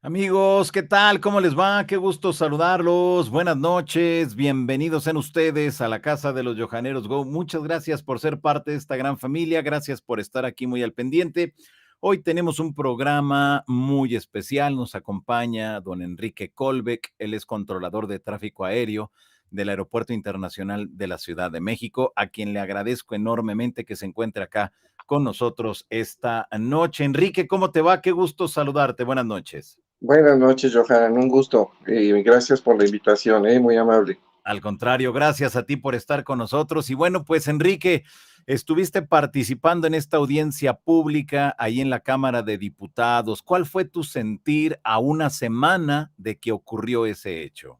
Amigos, ¿qué tal? ¿Cómo les va? Qué gusto saludarlos. Buenas noches. Bienvenidos sean ustedes a la casa de los Johaneros Go. Muchas gracias por ser parte de esta gran familia. Gracias por estar aquí muy al pendiente. Hoy tenemos un programa muy especial. Nos acompaña don Enrique Colbeck. Él es controlador de tráfico aéreo del Aeropuerto Internacional de la Ciudad de México, a quien le agradezco enormemente que se encuentre acá con nosotros esta noche. Enrique, ¿cómo te va? Qué gusto saludarte. Buenas noches. Buenas noches, Johan, un gusto y gracias por la invitación, muy amable. Al contrario, gracias a ti por estar con nosotros. Y bueno, pues Enrique, estuviste participando en esta audiencia pública ahí en la Cámara de Diputados. ¿Cuál fue tu sentir a una semana de que ocurrió ese hecho?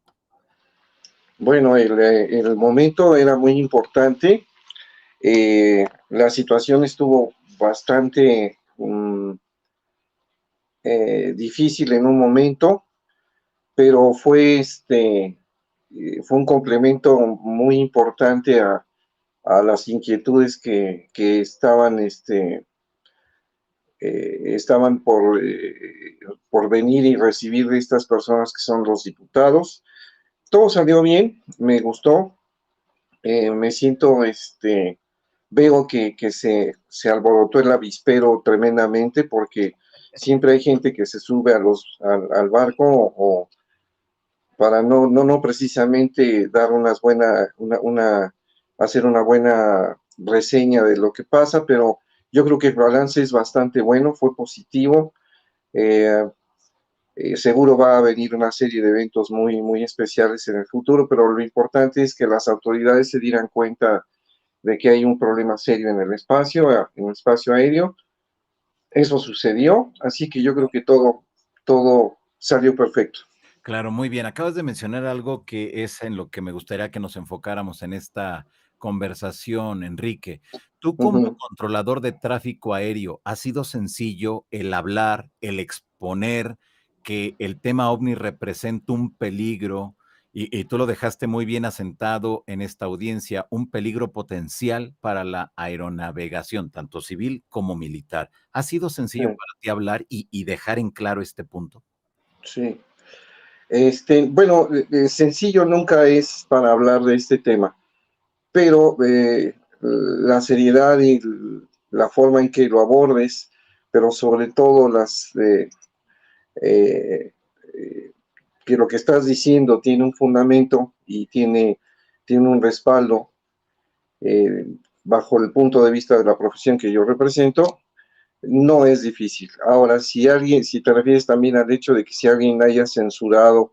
Bueno, el momento era muy importante, la situación estuvo bastante difícil en un momento, pero fue un complemento muy importante a las inquietudes que estaban por venir y recibir de estas personas que son los diputados. Todo salió bien, me gustó, me siento, veo que se alborotó el avispero tremendamente porque siempre hay gente que se sube al barco o para no precisamente dar hacer una buena reseña de lo que pasa, pero yo creo que el balance es bastante bueno, fue positivo. Eh, Seguro va a venir una serie de eventos muy especiales en el futuro, pero lo importante es que las autoridades se dieran cuenta de que hay un problema serio en el espacio aéreo. Eso sucedió, así que yo creo que todo salió perfecto. Claro, muy bien. Acabas de mencionar algo que es en lo que me gustaría que nos enfocáramos en esta conversación, Enrique. Tú como Ujú. controlador de tráfico aéreo, ¿ha sido sencillo el hablar, el exponer que el tema OVNI representa un peligro y tú lo dejaste muy bien asentado en esta audiencia, un peligro potencial para la aeronavegación, tanto civil como militar? ¿Ha sido sencillo Sí, para ti hablar y dejar en claro este punto? sí. Bueno, sencillo nunca es para hablar de este tema, pero la seriedad y la forma en que lo abordes, pero sobre todo eh, eh, que lo que estás diciendo tiene un fundamento y tiene un respaldo eh, bajo el punto de vista de la profesión que yo represento, no es difícil. Ahora, si te refieres también al hecho de que si alguien haya censurado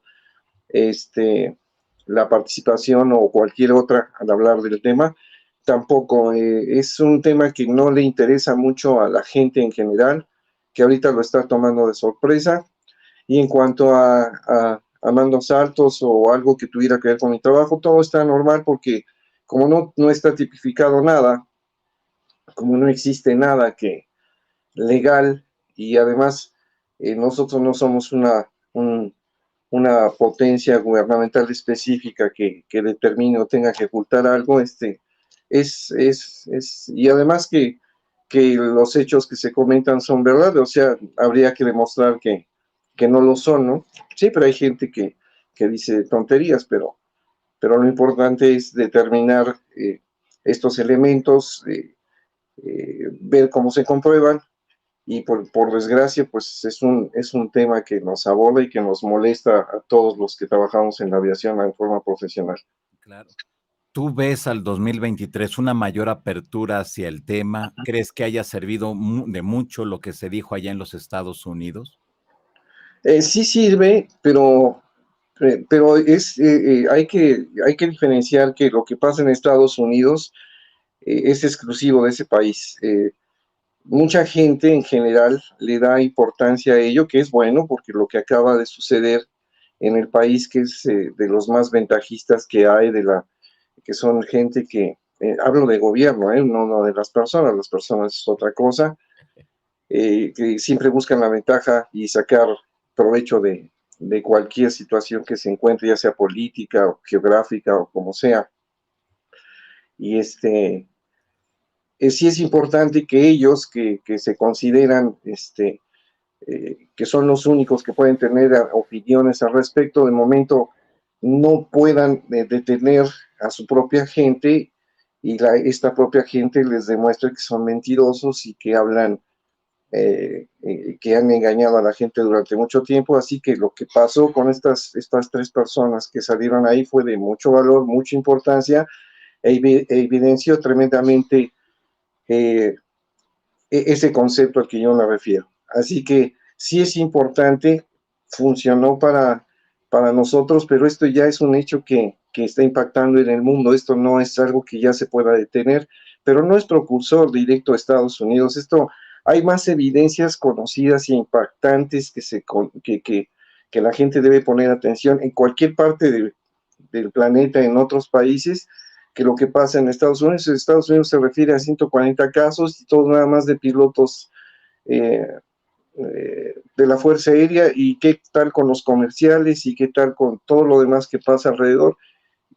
este, la participación o cualquier otra al hablar del tema, tampoco es un tema que no le interesa mucho a la gente en general, que ahorita lo está tomando de sorpresa. Y en cuanto a mandos altos o algo que tuviera que ver con mi trabajo, todo está normal porque como no está tipificado nada, como no existe nada que legal y además nosotros no somos una potencia gubernamental específica que determine o tenga que ocultar algo, y además que los hechos que se comentan son verdad, o sea, habría que demostrar que no lo son, ¿no? Sí, pero hay gente que dice tonterías, pero lo importante es determinar estos elementos, ver cómo se comprueban y por desgracia, pues es un tema que nos aborda y que nos molesta a todos los que trabajamos en la aviación en forma profesional. Claro. ¿Tú ves al 2023 una mayor apertura hacia el tema? ¿Crees que haya servido de mucho lo que se dijo allá en los Estados Unidos? Sí sirve, pero hay que diferenciar que lo que pasa en Estados Unidos es exclusivo de ese país. Mucha gente en general le da importancia a ello, que es bueno, porque lo que acaba de suceder en el país, que es de los más ventajistas que hay, que son gente hablo de gobierno, no de las personas es otra cosa, que siempre buscan la ventaja y sacar provecho de cualquier situación que se encuentre, ya sea política o geográfica o como sea. Y sí es importante que ellos que se consideran que son los únicos que pueden tener opiniones al respecto, de momento no puedan detener a su propia gente y esta propia gente les demuestra que son mentirosos y que hablan, que han engañado a la gente durante mucho tiempo. Así que lo que pasó con estas 3 personas que salieron ahí fue de mucho valor, mucha importancia, evidenció tremendamente eh, ese concepto al que yo me refiero. Así que sí es importante, funcionó para nosotros, pero esto ya es un hecho que está impactando en el mundo. Esto no es algo que ya se pueda detener, pero no es precursor directo a Estados Unidos. Esto, hay más evidencias conocidas e impactantes que la gente debe poner atención en cualquier parte del planeta, en otros países, que lo que pasa en Estados Unidos. En Estados Unidos se refiere a 140 casos, y todo nada más de pilotos eh, de la Fuerza Aérea, y qué tal con los comerciales y qué tal con todo lo demás que pasa alrededor.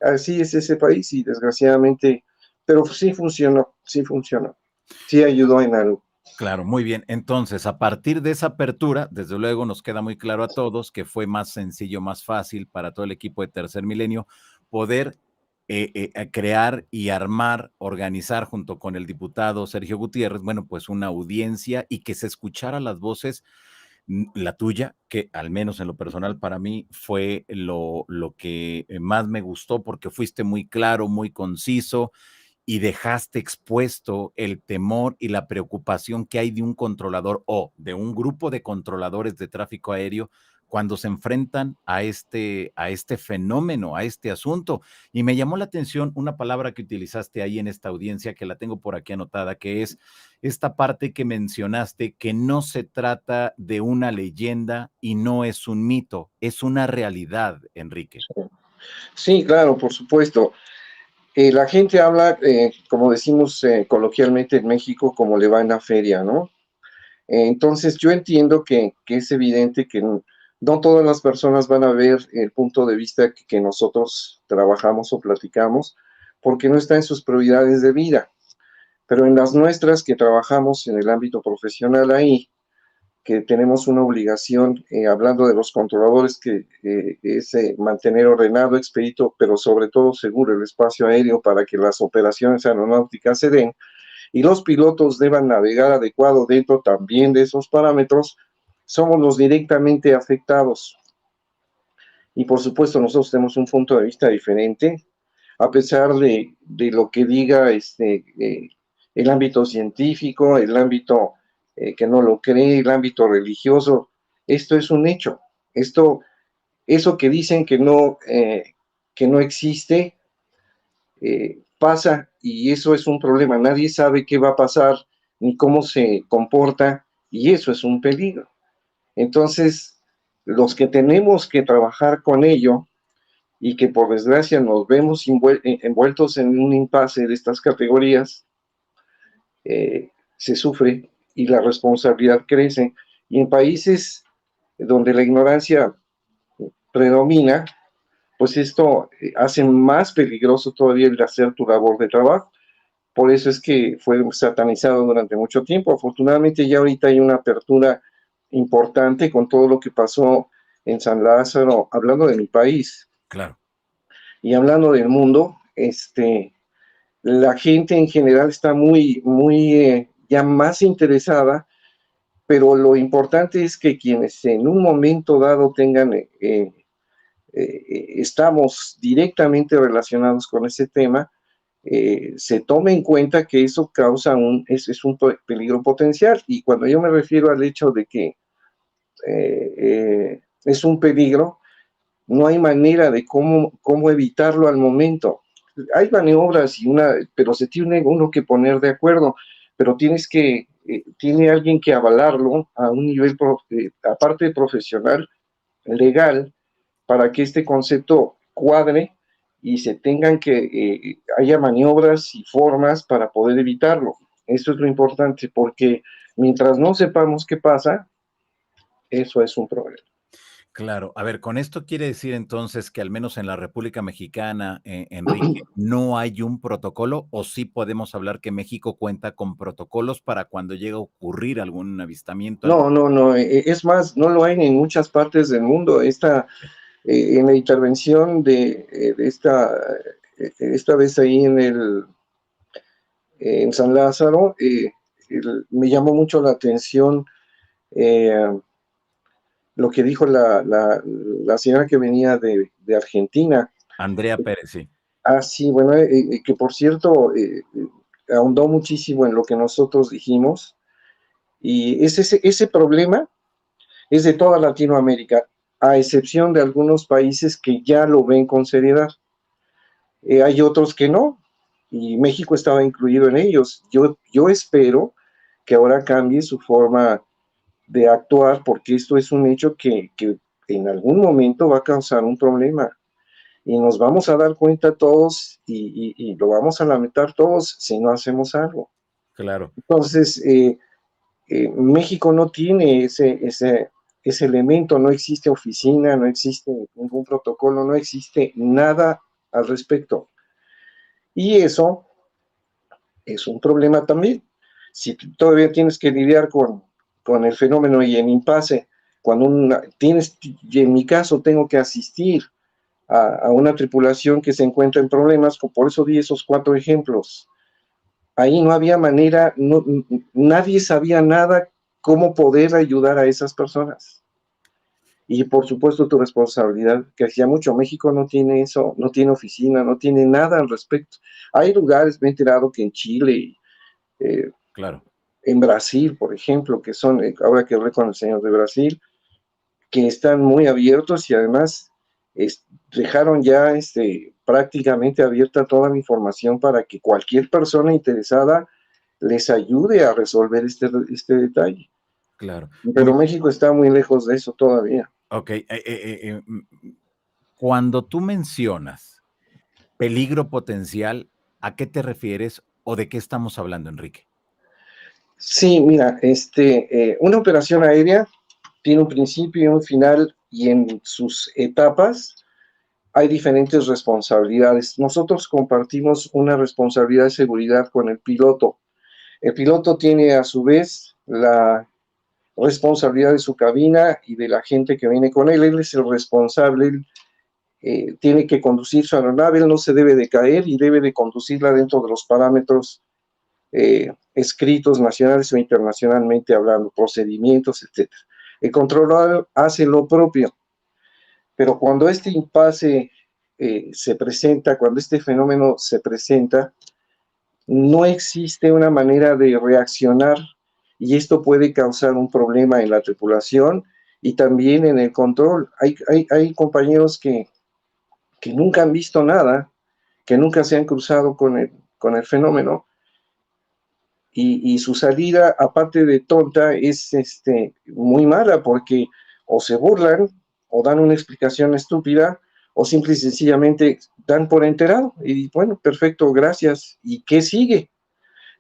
Así es ese país y desgraciadamente, pero sí funcionó, sí ayudó en algo. Claro, muy bien. Entonces, a partir de esa apertura, desde luego nos queda muy claro a todos que fue más sencillo, más fácil para todo el equipo de Tercer Milenio poder crear y armar, organizar junto con el diputado Sergio Gutiérrez, bueno, pues una audiencia y que se escuchara las voces, la tuya, que al menos en lo personal para mí fue lo que más me gustó porque fuiste muy claro, muy conciso y dejaste expuesto el temor y la preocupación que hay de un controlador o de un grupo de controladores de tráfico aéreo cuando se enfrentan a este fenómeno, a este asunto. Y me llamó la atención una palabra que utilizaste ahí en esta audiencia, que la tengo por aquí anotada, que es esta parte que mencionaste, que no se trata de una leyenda y no es un mito, es una realidad, Enrique. Sí, claro, por supuesto. La gente habla, como decimos coloquialmente en México, como le va en la feria, ¿no? Entonces yo entiendo que es evidente que no todas las personas van a ver el punto de vista que nosotros trabajamos o platicamos, porque no está en sus prioridades de vida. Pero en las nuestras, que trabajamos en el ámbito profesional ahí, que tenemos una obligación, hablando de los controladores, que es mantener ordenado, expedito, pero sobre todo seguro el espacio aéreo para que las operaciones aeronáuticas se den, y los pilotos deban navegar adecuado dentro también de esos parámetros. Somos los directamente afectados. Y por supuesto nosotros tenemos un punto de vista diferente, a pesar de lo que diga el ámbito científico, el ámbito que no lo cree, el ámbito religioso. Esto es un hecho. Eso que dicen que no existe, pasa, y eso es un problema. Nadie sabe qué va a pasar ni cómo se comporta, y eso es un peligro. Entonces, los que tenemos que trabajar con ello, y que por desgracia nos vemos envueltos en un impasse de estas categorías, se sufre y la responsabilidad crece. Y en países donde la ignorancia predomina, pues esto hace más peligroso todavía el hacer tu labor de trabajo. Por eso es que fue satanizado durante mucho tiempo. Afortunadamente ya ahorita hay una apertura importante con todo lo que pasó en San Lázaro, hablando de mi país. Claro. Y hablando del mundo, la gente en general está muy ya más interesada, pero lo importante es que quienes en un momento dado tengan, estamos directamente relacionados con ese tema, se tome en cuenta que eso causa es un peligro potencial. Y cuando yo me refiero al hecho de que es un peligro, no hay manera de cómo evitarlo al momento. Hay maniobras pero se tiene uno que poner de acuerdo, pero tiene alguien que avalarlo a un nivel, aparte de profesional, legal, para que este concepto cuadre y haya maniobras y formas para poder evitarlo. Eso es lo importante, porque mientras no sepamos qué pasa, eso es un problema. Claro, a ver, con esto quiere decir entonces que al menos en la República Mexicana, Enrique, ¿no hay un protocolo o sí podemos hablar que México cuenta con protocolos para cuando llega a ocurrir algún avistamiento, algo? No, no, no, es más, no lo hay en muchas partes del mundo. En la intervención esta vez ahí en San Lázaro, me llamó mucho la atención eh, lo que dijo la señora que venía de Argentina. Andrea Pérez, sí. Ah, sí, bueno, que por cierto, ahondó muchísimo en lo que nosotros dijimos, y ese problema es de toda Latinoamérica, a excepción de algunos países que ya lo ven con seriedad. Hay otros que no, y México estaba incluido en ellos. Yo espero que ahora cambie su forma de actuar, porque esto es un hecho que en algún momento va a causar un problema. Y nos vamos a dar cuenta todos y lo vamos a lamentar todos si no hacemos algo. Claro. Entonces, México no tiene ese elemento, no existe oficina, no existe ningún protocolo, no existe nada al respecto. Y eso es un problema también. Si todavía tienes que lidiar con el fenómeno y en impasse, y en mi caso tengo que asistir a una tripulación que se encuentra en problemas, por eso di esos 4 ejemplos. Ahí no había manera, nadie sabía nada cómo poder ayudar a esas personas. Y por supuesto tu responsabilidad, que hacía mucho, México no tiene eso, no tiene oficina, no tiene nada al respecto. Hay lugares, me he enterado que en Chile, Claro. en Brasil, por ejemplo, que son, ahora que hablé con el señor de Brasil, que están muy abiertos y además dejaron ya prácticamente abierta toda la información para que cualquier persona interesada les ayude a resolver este detalle. Claro. Pero México está muy lejos de eso todavía. Ok. Cuando tú mencionas peligro potencial, ¿a qué te refieres o de qué estamos hablando, Enrique? Sí, mira, una operación aérea tiene un principio y un final, y en sus etapas hay diferentes responsabilidades. Nosotros compartimos una responsabilidad de seguridad con el piloto. El piloto tiene a su vez la responsabilidad de su cabina y de la gente que viene con él. Él es el responsable, él tiene que conducir su aeronave, él no se debe de caer y debe de conducirla dentro de los parámetros escritos nacionales o internacionalmente hablando, procedimientos, etc. El controlador hace lo propio, pero cuando este impasse se presenta, cuando este fenómeno se presenta, no existe una manera de reaccionar, y esto puede causar un problema en la tripulación y también en el control. Hay compañeros que nunca han visto nada, que nunca se han cruzado con el fenómeno, y su salida, aparte de tonta, es muy mala, porque o se burlan o dan una explicación estúpida o simple y sencillamente dan por enterado y bueno, perfecto, gracias. ¿Y qué sigue?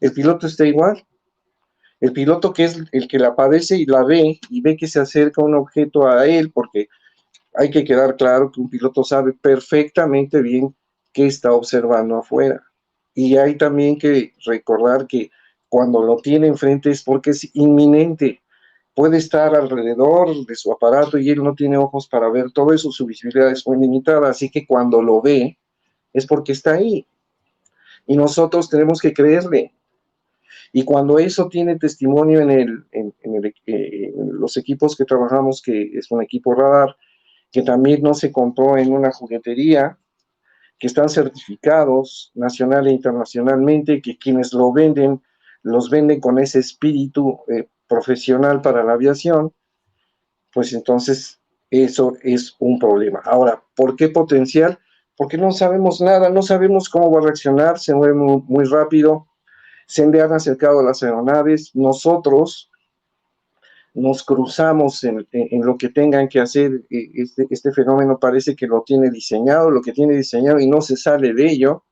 El piloto está igual. El piloto, que es el que la padece y la ve y ve que se acerca un objeto a él, porque hay que quedar claro que un piloto sabe perfectamente bien qué está observando afuera. Y hay también que recordar que cuando lo tiene enfrente es porque es inminente. Puede estar alrededor de su aparato y él no tiene ojos para ver todo eso, su visibilidad es muy limitada, así que cuando lo ve es porque está ahí. Y nosotros tenemos que creerle. Y cuando eso tiene testimonio en los equipos que trabajamos, que es un equipo radar, que también no se compró en una juguetería, que están certificados nacional e internacionalmente, que quienes lo venden, los venden con ese espíritu profesional para la aviación, pues entonces eso es un problema. Ahora, ¿por qué potencial? Porque no sabemos nada, no sabemos cómo va a reaccionar, se mueve muy, muy rápido, se le han acercado a las aeronaves, nosotros nos cruzamos en lo que tengan que hacer. Este fenómeno parece que lo tiene diseñado, y no se sale de ello,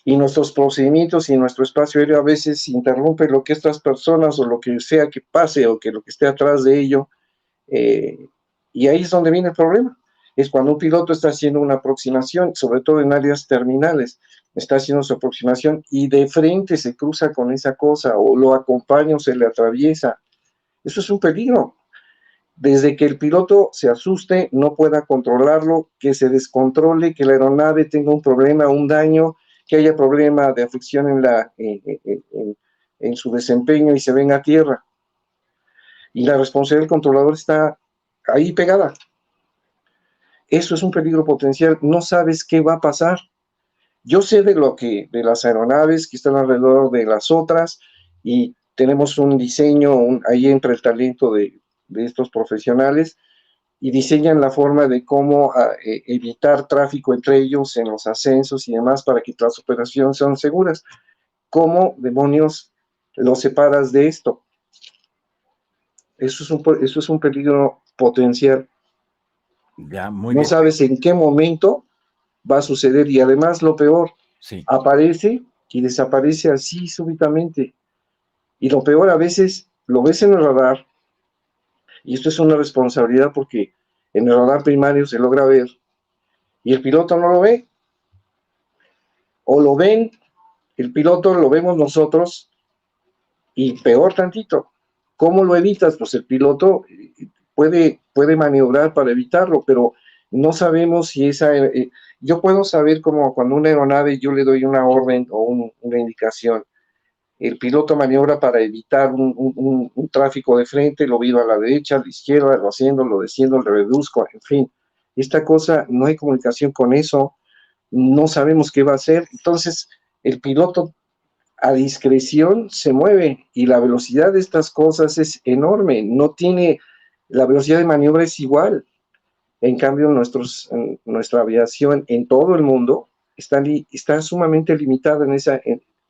y nuestros procedimientos y nuestro espacio aéreo a veces interrumpe lo que estas personas o lo que sea que pase o que lo que esté atrás de ello Y ahí es donde viene el problema. Es cuando un piloto está haciendo una aproximación, sobre todo en áreas terminales, está haciendo su aproximación y de frente se cruza con esa cosa, o lo acompaña o se le atraviesa. Eso es un peligro. Desde que el piloto se asuste, no pueda controlarlo, que se descontrole, que la aeronave tenga un problema, un daño, que haya problema de afección en su desempeño y se venga a tierra. Y la responsabilidad del controlador está ahí pegada. Eso es un peligro potencial, no sabes qué va a pasar. Yo sé de las aeronaves que están alrededor de las otras, y tenemos un diseño, ahí entra el talento de estos profesionales, y diseñan la forma de cómo evitar tráfico entre ellos en los ascensos y demás para que las operaciones sean seguras. ¿Cómo demonios los separas de esto? Eso es un peligro potencial. Ya, muy No bien. sabes en qué momento va a suceder, y además lo peor, Sí, aparece y desaparece así súbitamente. Y lo peor, a veces lo ves en el radar, y esto es una responsabilidad porque en el radar primario se logra ver y el piloto no lo ve, o lo ven, el piloto lo vemos nosotros, y peor tantito, ¿cómo lo evitas? Pues el piloto puede maniobrar para evitarlo, pero no sabemos si yo puedo saber, como cuando una aeronave yo le doy una orden o una indicación, el piloto maniobra para evitar un tráfico de frente, lo viro a la derecha, a la izquierda, lo asciendo, lo desciendo, lo reduzco, en fin. Esta cosa, no hay comunicación con eso, no sabemos qué va a hacer. Entonces, el piloto a discreción se mueve, y la velocidad de estas cosas es enorme, no tiene, la velocidad de maniobra es igual. En cambio, nuestra aviación en todo el mundo está sumamente limitada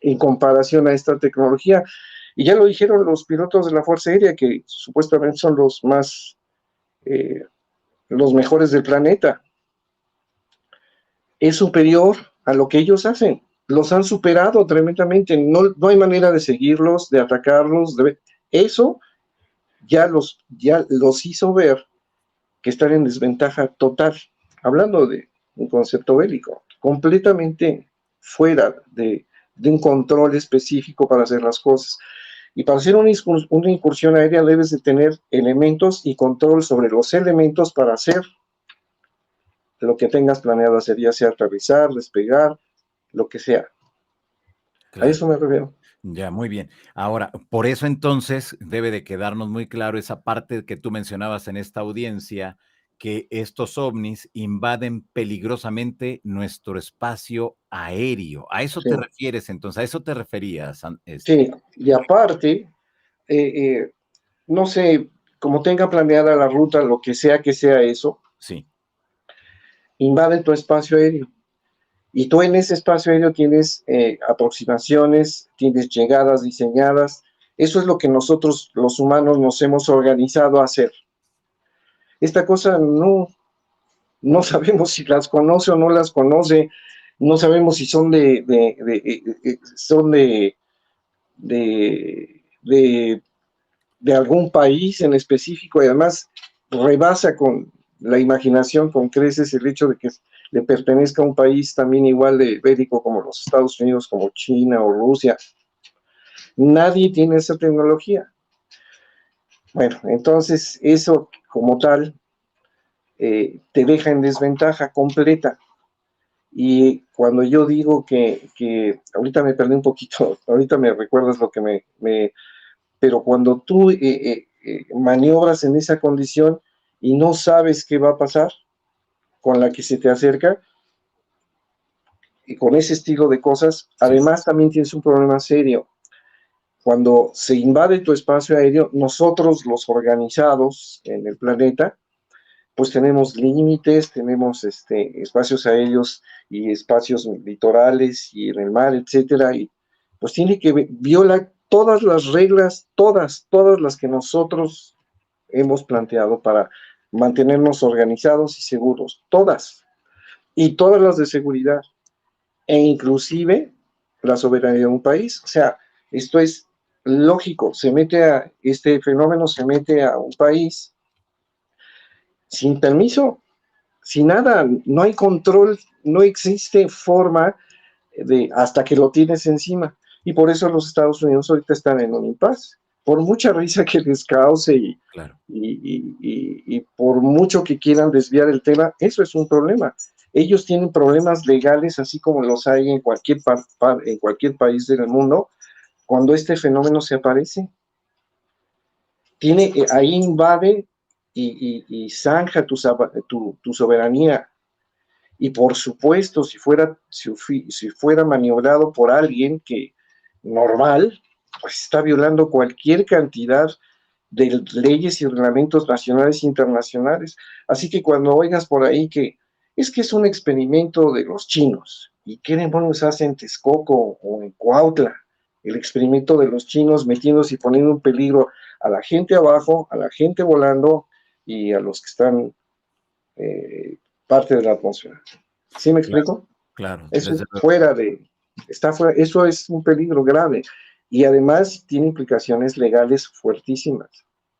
en comparación a esta tecnología. Y ya lo dijeron los pilotos de la Fuerza Aérea, que supuestamente son eh, los mejores del planeta. Es superior a lo que ellos hacen. Los han superado tremendamente. No hay manera de seguirlos, de atacarlos. Eso ya los hizo ver que están en desventaja total. Hablando de un concepto bélico, completamente fuera de un control específico para hacer las cosas. Y para hacer una incursión aérea debes de tener elementos y control sobre los elementos para hacer lo que tengas planeado hacer, ya sea aterrizar, despegar, lo que sea. A claro. eso me refiero. Ya, muy bien. Ahora, por eso entonces debe de quedarnos muy claro esa parte que tú mencionabas en esta audiencia, que estos ovnis invaden peligrosamente nuestro espacio aéreo. ¿A eso Sí, te refieres entonces? ¿A eso te referías? sí. Y aparte, no sé, como tenga planeada la ruta, lo que sea eso, Sí, invade tu espacio aéreo. Y tú en ese espacio aéreo tienes aproximaciones, tienes llegadas diseñadas. Eso es lo que nosotros, los humanos, nos hemos organizado a hacer. Esta cosa no sabemos si las conoce o no las conoce, no sabemos si son de, de algún país en específico, y además rebasa con la imaginación con creces el hecho de que le pertenezca a un país también igual de bélico como los Estados Unidos, como China o Rusia. Nadie tiene esa tecnología. Bueno, entonces eso como tal te deja en desventaja completa. Y cuando yo digo que ahorita me perdí un poquito, ahorita me recuerdas lo que pero cuando tú maniobras en esa condición y no sabes qué va a pasar con la que se te acerca, y con ese estilo de cosas, sí, además también tienes un problema serio. Cuando se invade tu espacio aéreo, nosotros los organizados en el planeta, pues tenemos límites, tenemos espacios aéreos y espacios litorales y en el mar, etcétera, y pues tiene que violar todas las reglas, todas las que nosotros hemos planteado para mantenernos organizados y seguros, todas, y todas las de seguridad, e inclusive la soberanía de un país. O sea, esto es lógico, este fenómeno se mete a un país, sin permiso, sin nada, no hay control, no existe forma hasta que lo tienes encima. Y por eso los Estados Unidos ahorita están en un impasse. Por mucha risa que les cause Claro. y por mucho que quieran desviar el tema, eso es un problema. Ellos tienen problemas legales, así como los hay en en cualquier país del mundo, cuando este fenómeno se aparece. Ahí invade y zanja tu soberanía. Y por supuesto, si fuera maniobrado por alguien que normal, pues está violando cualquier cantidad de leyes y reglamentos nacionales e internacionales. Así que cuando oigas por ahí que es un experimento de los chinos, ¿y qué demonios hacen en Texcoco o en Cuautla? El experimento de los chinos metiéndose y poniendo en peligro a la gente abajo, a la gente volando y a los que están parte de la atmósfera. ¿Sí me Claro, explico? claro, Eso desde luego. está fuera, eso es un peligro grave y además tiene implicaciones legales fuertísimas.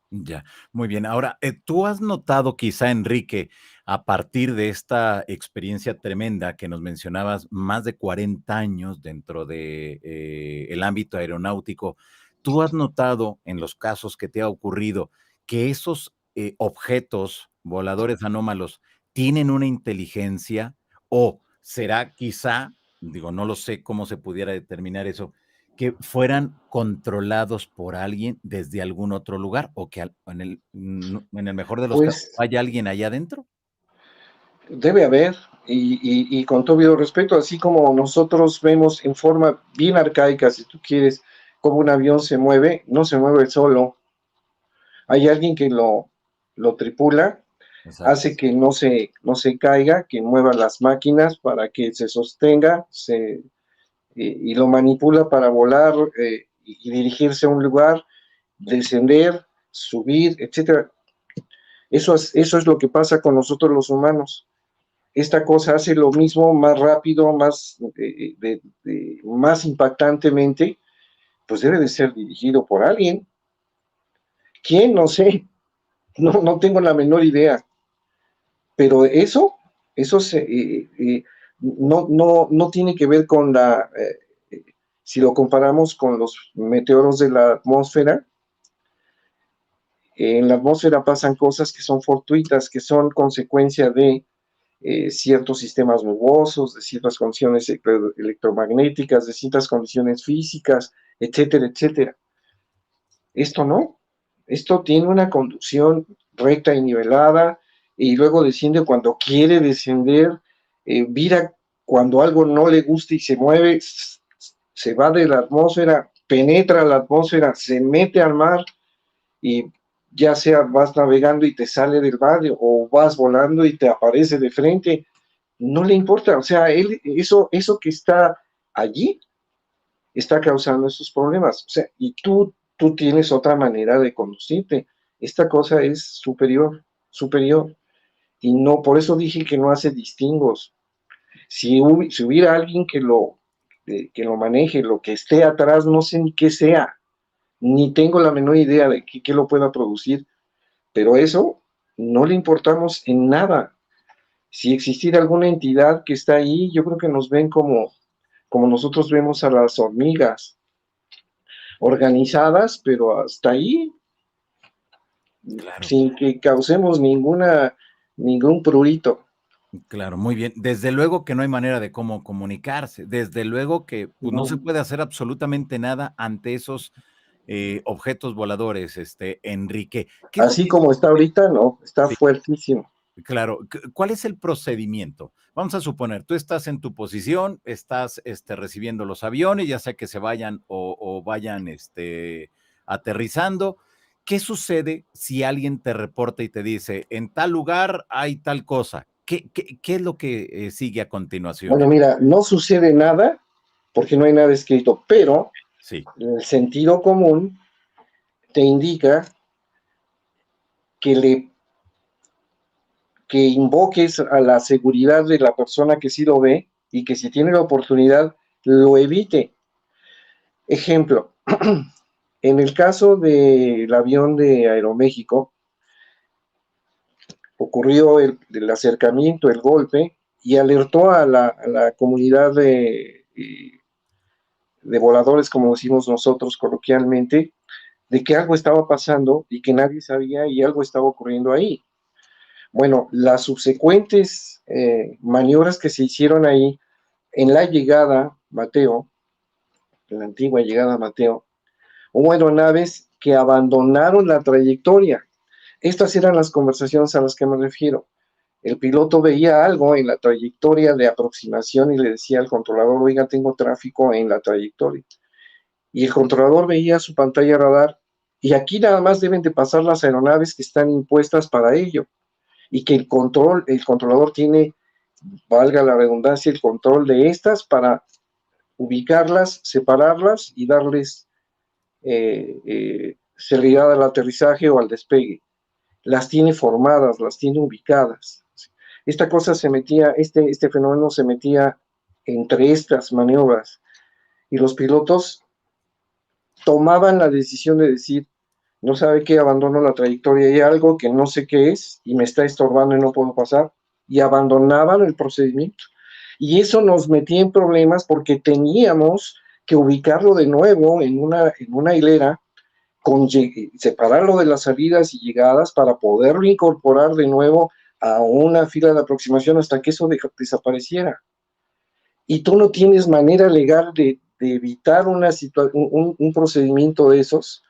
Ya, muy bien. Ahora, ¿tú has notado quizá, Enrique, a partir de esta experiencia tremenda que nos mencionabas, más de 40 años dentro de el ámbito aeronáutico, tú has notado en los casos que te ha ocurrido que esos objetos voladores anómalos tienen una inteligencia o será quizá, digo, no lo sé cómo se pudiera determinar eso, que fueran controlados por alguien desde algún otro lugar o que en el mejor de los casos Pues haya alguien allá adentro? debe haber, y con todo respeto, así como nosotros vemos en forma bien arcaica, si tú quieres, cómo un avión se mueve, no se mueve solo. Hay alguien que lo tripula, Exacto. hace que no se caiga, que mueva las máquinas para que se sostenga, y lo manipula para volar y dirigirse a un lugar, descender, subir, etcétera. Eso es lo que pasa con nosotros los humanos. Esta cosa hace lo mismo más rápido, más impactantemente, pues debe de ser dirigido por alguien. ¿Quién? No sé, no tengo la menor idea. Pero eso no tiene que ver con si lo comparamos con los meteoros de la atmósfera. En la atmósfera pasan cosas que son fortuitas, que son consecuencia de ciertos sistemas nubosos, de ciertas condiciones electromagnéticas, de ciertas condiciones físicas, etcétera, etcétera. Esto no, esto tiene una conducción recta y nivelada y luego desciende cuando quiere descender, vira cuando algo no le gusta y se mueve, se va de la atmósfera, penetra la atmósfera, se mete al mar y ya sea vas navegando y te sale del mar o vas volando y te aparece de frente, no le importa, o sea, eso que está allí está causando esos problemas, o sea, y tú tienes otra manera de conducirte, esta cosa es superior, superior, y no, por eso dije que no hace distingos, si hubiera alguien que lo maneje, lo que esté atrás, no sé ni qué sea, ni tengo la menor idea de qué lo pueda producir, pero eso no le importamos en nada. Si existiera alguna entidad que está ahí, yo creo que nos ven como nosotros vemos a las hormigas, organizadas, pero hasta ahí, Claro, sin que causemos ningún prurito. claro, muy bien. Desde luego que no hay manera de cómo comunicarse. Desde luego que pues, no se ¿No? puede hacer absolutamente nada ante esos objetos voladores, Enrique. ¿Qué es lo Así que como está sucede? ahorita, no, está Sí, fuertísimo. claro, ¿cuál es el procedimiento? Vamos a suponer, tú estás en tu posición, estás recibiendo los aviones, ya sea que se vayan o vayan aterrizando. ¿Qué sucede si alguien te reporta y te dice, en tal lugar hay tal cosa? ¿Qué es lo que sigue a continuación? Bueno, mira, no sucede nada porque no hay nada escrito, pero Sí, el sentido común te indica que que invoques a la seguridad de la persona que sí lo ve y que si tiene la oportunidad lo evite. Ejemplo, en el caso del avión de Aeroméxico, ocurrió el acercamiento, el golpe, y alertó a la comunidad de voladores, como decimos nosotros coloquialmente, de que algo estaba pasando y que nadie sabía y algo estaba ocurriendo ahí. Bueno, las subsecuentes maniobras que se hicieron ahí en la llegada, Mateo, en la antigua llegada a Mateo, hubo aeronaves que abandonaron la trayectoria. Estas eran las conversaciones a las que me refiero. El piloto veía algo en la trayectoria de aproximación y le decía al controlador, oiga, tengo tráfico en la trayectoria. Y el controlador veía su pantalla radar y aquí nada más deben de pasar las aeronaves que están impuestas para ello y que el controlador tiene, valga la redundancia, el control de estas para ubicarlas, separarlas y darles celeridad al aterrizaje o al despegue. Las tiene formadas, las tiene ubicadas. Esta cosa se metía, este fenómeno se metía entre estas maniobras y los pilotos tomaban la decisión de decir, no sabe qué, abandono la trayectoria, hay algo que no sé qué es y me está estorbando y no puedo pasar, y abandonaban el procedimiento. Y eso nos metía en problemas porque teníamos que ubicarlo de nuevo en una hilera, separarlo de las salidas y llegadas para poderlo incorporar de nuevo a una fila de aproximación hasta que eso desapareciera. Y tú no tienes manera legal de evitar un procedimiento de esos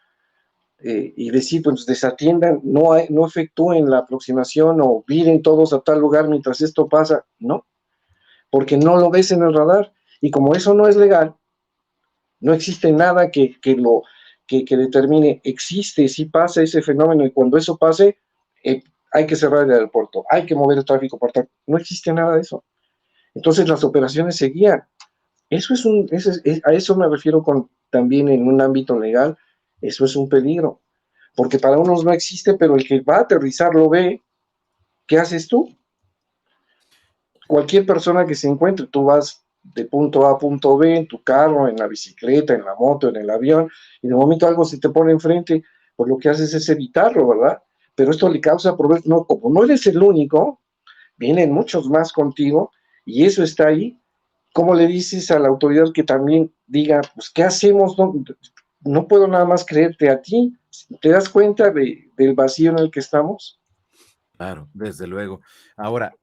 y decir, pues desatiendan, no efectúen la aproximación o viren todos a tal lugar mientras esto pasa. No, porque no lo ves en el radar. Y como eso no es legal, no existe nada que determine, existe, si pasa ese fenómeno y cuando eso pase, hay que cerrar el aeropuerto, hay que mover el tráfico por tal. No existe nada de eso. Entonces las operaciones seguían. A eso me refiero también en un ámbito legal, eso es un peligro, porque para unos no existe, pero el que va a aterrizar lo ve. ¿Qué haces tú? Cualquier persona que se encuentre, tú vas de punto A a punto B en tu carro, en la bicicleta, en la moto, en el avión, y de momento algo se te pone enfrente, pues lo que haces es evitarlo, ¿verdad? Pero esto le causa problemas, no, como no eres el único, vienen muchos más contigo, y eso está ahí. ¿Cómo le dices a la autoridad que también diga, pues, ¿qué hacemos? No puedo nada más creerte a ti. ¿Te das cuenta del vacío en el que estamos? Claro, desde luego. Ahora,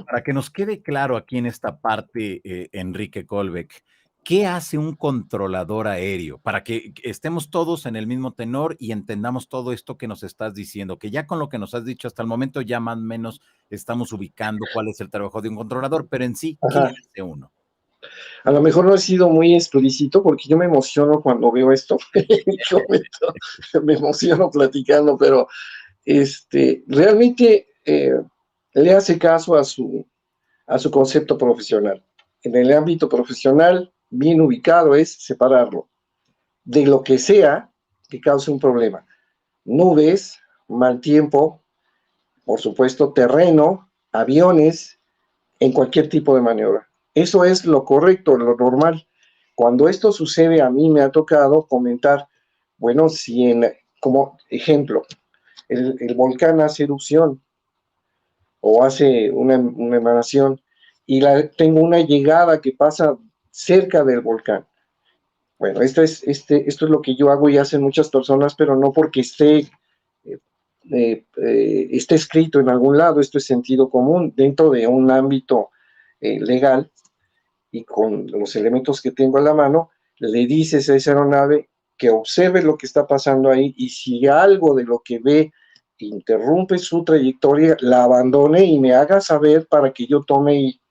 para que nos quede claro aquí en esta parte, Enrique Colbeck, ¿qué hace un controlador aéreo? Para que estemos todos en el mismo tenor y entendamos todo esto que nos estás diciendo, que ya con lo que nos has dicho hasta el momento ya más o menos estamos ubicando cuál es el trabajo de un controlador, pero en sí, ¿qué Ajá. hace uno? A lo mejor no he sido muy explícito porque yo me emociono cuando veo esto. Me emociono platicando, pero realmente le hace caso a su concepto profesional. En el ámbito profesional, bien ubicado es separarlo de lo que sea que cause un problema. Nubes, mal tiempo, por supuesto, terreno, aviones, en cualquier tipo de maniobra. Eso es lo correcto, lo normal. Cuando esto sucede, a mí me ha tocado comentar, bueno, si como ejemplo, el volcán hace erupción o hace una emanación y tengo una llegada que pasa cerca del volcán. Bueno, esto es lo que yo hago y hacen muchas personas, pero no porque esté escrito en algún lado, esto es sentido común dentro de un ámbito legal y con los elementos que tengo a la mano, le dices a esa aeronave que observe lo que está pasando ahí y si algo de lo que ve interrumpe su trayectoria, la abandone y me haga saber para que yo tome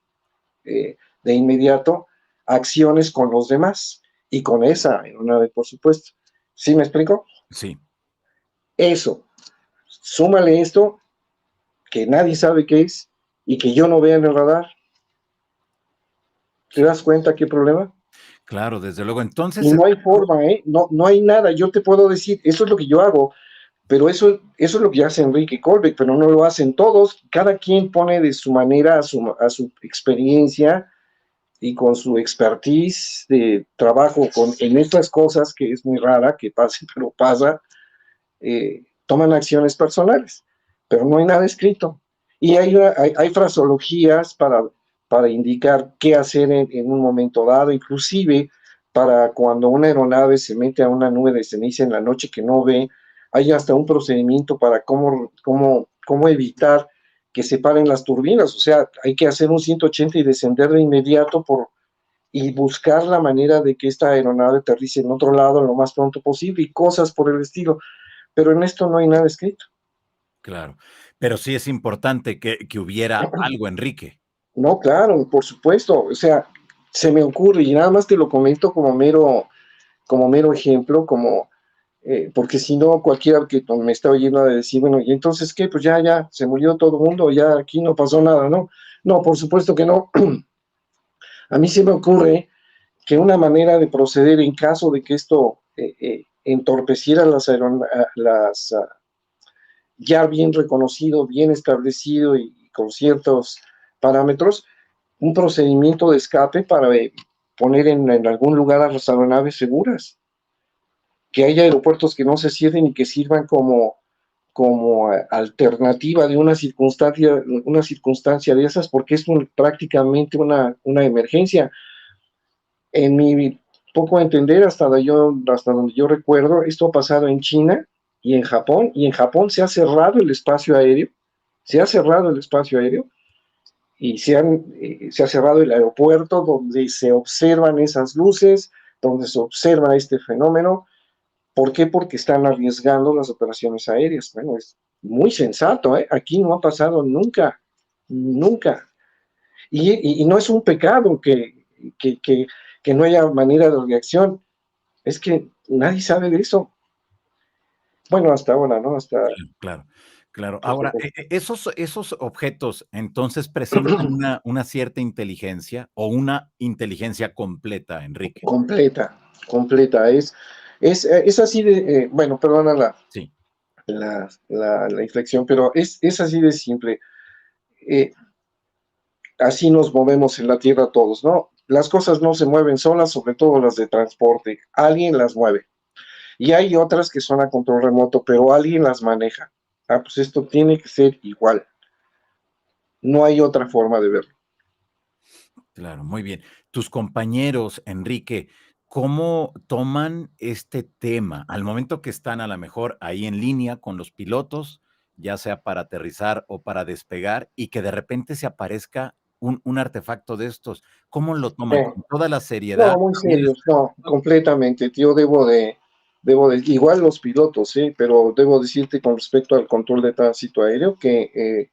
de inmediato acciones con los demás y con esa aeronave, por supuesto. ¿Sí me explico? Sí. Eso. Súmale esto, que nadie sabe qué es y que yo no vea en el radar. ¿Te das cuenta qué problema? Claro, desde luego. Entonces, Y no hay forma, ¿eh? No hay nada. Yo te puedo decir, eso es lo que yo hago, pero eso es lo que hace Enrique Colbeck, pero no lo hacen todos. Cada quien pone de su manera, a su experiencia y con su expertise de trabajo en estas cosas, que es muy rara que pase, pero pasa, toman acciones personales, pero no hay nada escrito. Y hay fraseologías para indicar qué hacer en un momento dado, inclusive para cuando una aeronave se mete a una nube de ceniza en la noche que no ve, hay hasta un procedimiento para cómo evitar que se paren las turbinas. O sea, hay que hacer un 180 y descender de inmediato y buscar la manera de que esta aeronave aterrice en otro lado lo más pronto posible y cosas por el estilo. Pero en esto no hay nada escrito. Claro, pero sí es importante que hubiera algo, Enrique. No, claro, por supuesto. O sea, se me ocurre y nada más te lo comento como mero ejemplo, porque si no, cualquiera que me está oyendo a decir, bueno, ¿y entonces qué? Pues ya, se murió todo el mundo, ya aquí no pasó nada, ¿no? No, por supuesto que no. A mí se me ocurre que una manera de proceder en caso de que esto entorpeciera ya bien reconocido, bien establecido y con ciertos parámetros, un procedimiento de escape para poner en algún lugar a las aeronaves seguras, que haya aeropuertos que no se cierren y que sirvan como alternativa de una circunstancia de esas, porque es prácticamente una emergencia. En mi poco entender, hasta donde yo recuerdo, esto ha pasado en China y en Japón se ha cerrado el espacio aéreo, se ha cerrado el espacio aéreo y se ha cerrado el aeropuerto donde se observan esas luces, donde se observa este fenómeno. ¿Por qué? Porque están arriesgando las operaciones aéreas. Bueno, es muy sensato, ¿eh? Aquí no ha pasado nunca, nunca. Y no es un pecado que, que, que no haya manera de reacción, es que nadie sabe de eso. Bueno, hasta ahora, ¿no? Claro, claro. Ahora, esos objetos, entonces, ¿presentan una cierta inteligencia o una inteligencia completa, Enrique? completa. Es así de, bueno, perdona Sí, la inflexión, pero es así de simple. Eh, Así nos movemos en la Tierra todos, ¿no? Las cosas no se mueven solas, sobre todo las de transporte. Alguien las mueve. Y hay otras que son a control remoto, pero alguien las maneja. Ah, pues esto tiene que ser igual. No hay otra forma de verlo. claro, muy bien. Tus compañeros, Enrique, ¿cómo toman este tema al momento que están a lo mejor ahí en línea con los pilotos, ya sea para aterrizar o para despegar, y que de repente se aparezca un artefacto de estos? ¿Cómo lo toman? ¿Con toda la seriedad? No, muy ¿También les serios, no, completamente. Yo igual los pilotos, sí, pero debo decirte con respecto al control de tránsito aéreo que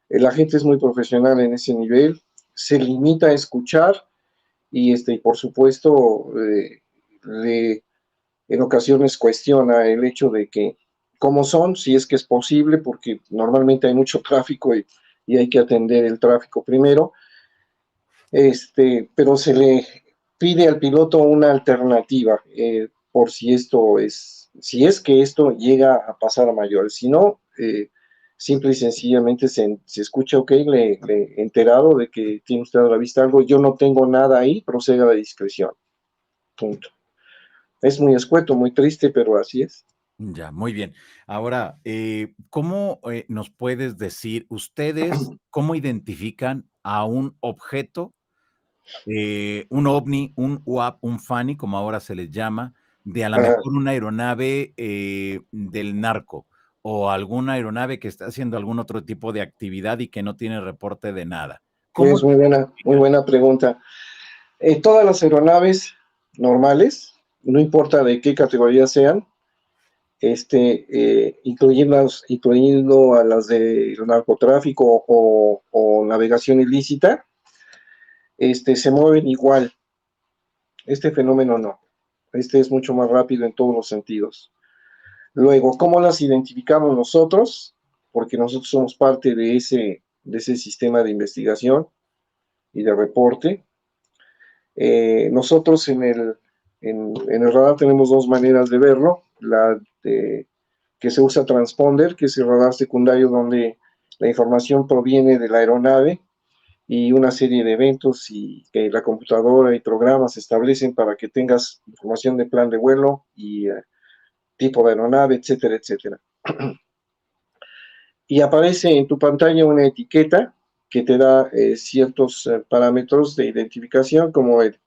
la gente es muy profesional en ese nivel, se limita a escuchar y por supuesto, en ocasiones cuestiona el hecho de que cómo son, si es que es posible, porque normalmente hay mucho tráfico y hay que atender el tráfico primero, pero se le pide al piloto una alternativa por si es que esto llega a pasar a mayores. Si no, simple y sencillamente se escucha, ok, le enterado de que tiene usted a la vista algo, yo no tengo nada ahí, proceda de discreción. Punto. Es muy escueto, muy triste, pero así es. Ya, muy bien. Ahora, ¿cómo nos puedes decir, ustedes, cómo identifican a un objeto, un ovni, un UAP, un FANI, como ahora se les llama, de a lo Ah, mejor una aeronave del narco o alguna aeronave que está haciendo algún otro tipo de actividad y que no tiene reporte de nada? ¿Cómo es lo muy identifican? buena pregunta. Todas las aeronaves normales, no importa de qué categoría sean, incluyendo a las de narcotráfico o navegación ilícita, se mueven igual. Este fenómeno no. Este es mucho más rápido en todos los sentidos. Luego, ¿cómo las identificamos nosotros? Porque nosotros somos parte de ese sistema de investigación y de reporte. Nosotros en el radar tenemos dos maneras de verlo. Que se usa transponder, que es el radar secundario donde la información proviene de la aeronave y una serie de eventos y que la computadora y programas establecen para que tengas información de plan de vuelo y tipo de aeronave, etcétera, etcétera. y aparece en tu pantalla una etiqueta que te da ciertos parámetros de identificación, como el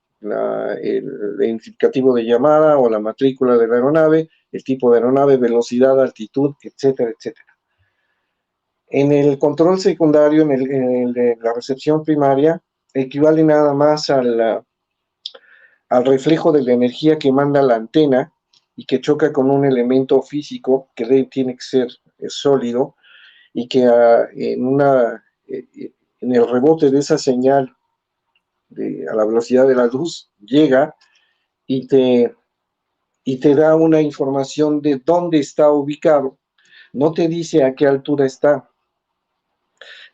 identificativo de llamada o la matrícula de la aeronave, el tipo de aeronave, velocidad, altitud, etcétera, etcétera. En el control secundario, en el de la recepción primaria, equivale nada más al reflejo de la energía que manda la antena y que choca con un elemento físico que tiene que ser sólido, y que en el rebote de esa señal a la velocidad de la luz llega y te da una información de dónde está ubicado. No te dice a qué altura está,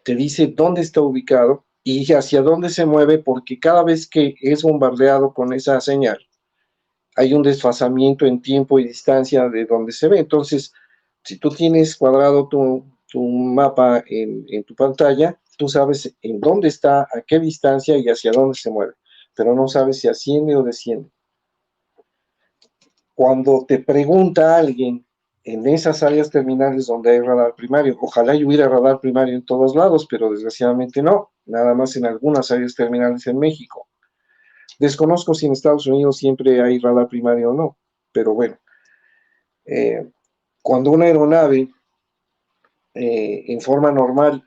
te dice dónde está ubicado y hacia dónde se mueve, porque cada vez que es bombardeado con esa señal, hay un desfasamiento en tiempo y distancia de donde se ve. Entonces, si tú tienes cuadrado tu mapa en tu pantalla, tú sabes en dónde está, a qué distancia y hacia dónde se mueve, pero no sabes si asciende o desciende. Cuando te pregunta alguien en esas áreas terminales donde hay radar primario, ojalá yo hubiera radar primario en todos lados, pero desgraciadamente no, nada más en algunas áreas terminales en México. Desconozco si en Estados Unidos siempre hay radar primario o no, pero bueno, cuando una aeronave en forma normal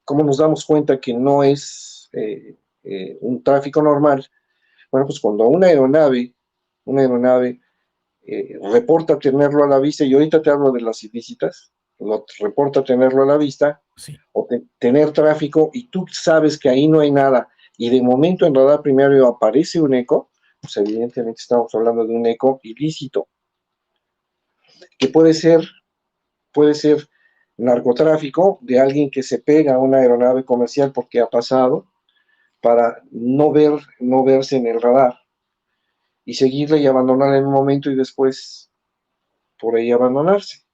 ¿cómo nos damos cuenta que no es un tráfico normal? Bueno, pues cuando una aeronave reporta tenerlo a la vista, y ahorita te hablo de las ilícitas, reporta tenerlo a la vista, Sí. o tener tráfico, y tú sabes que ahí no hay nada, y de momento en radar primario aparece un eco, pues evidentemente estamos hablando de un eco ilícito, que puede ser narcotráfico de alguien que se pega a una aeronave comercial porque ha pasado para no verse en el radar y seguirle y abandonarla en un momento y después por ahí abandonarse.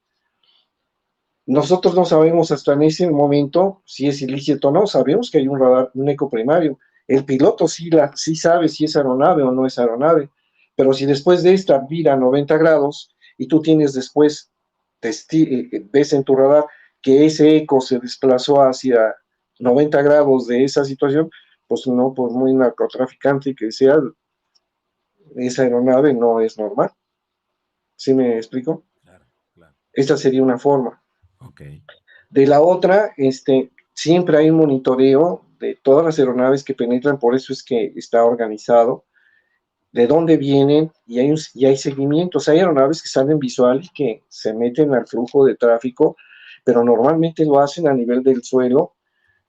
Nosotros no sabemos hasta en ese momento si es ilícito o no, sabemos que hay un radar, un eco primario. El piloto sí sabe si es aeronave o no es aeronave, pero si después de esta vira a 90 grados y tú tienes después, ves en tu radar que ese eco se desplazó hacia 90 grados de esa situación, pues no, por muy narcotraficante que sea, esa aeronave no es normal. ¿Sí me explico? Claro, claro. Esta sería una forma. Ok. De la otra, siempre hay un monitoreo de todas las aeronaves que penetran, por eso es que está organizado, de dónde vienen, y hay seguimientos. Hay aeronaves que salen visual y que se meten al flujo de tráfico, pero normalmente lo hacen a nivel del suelo,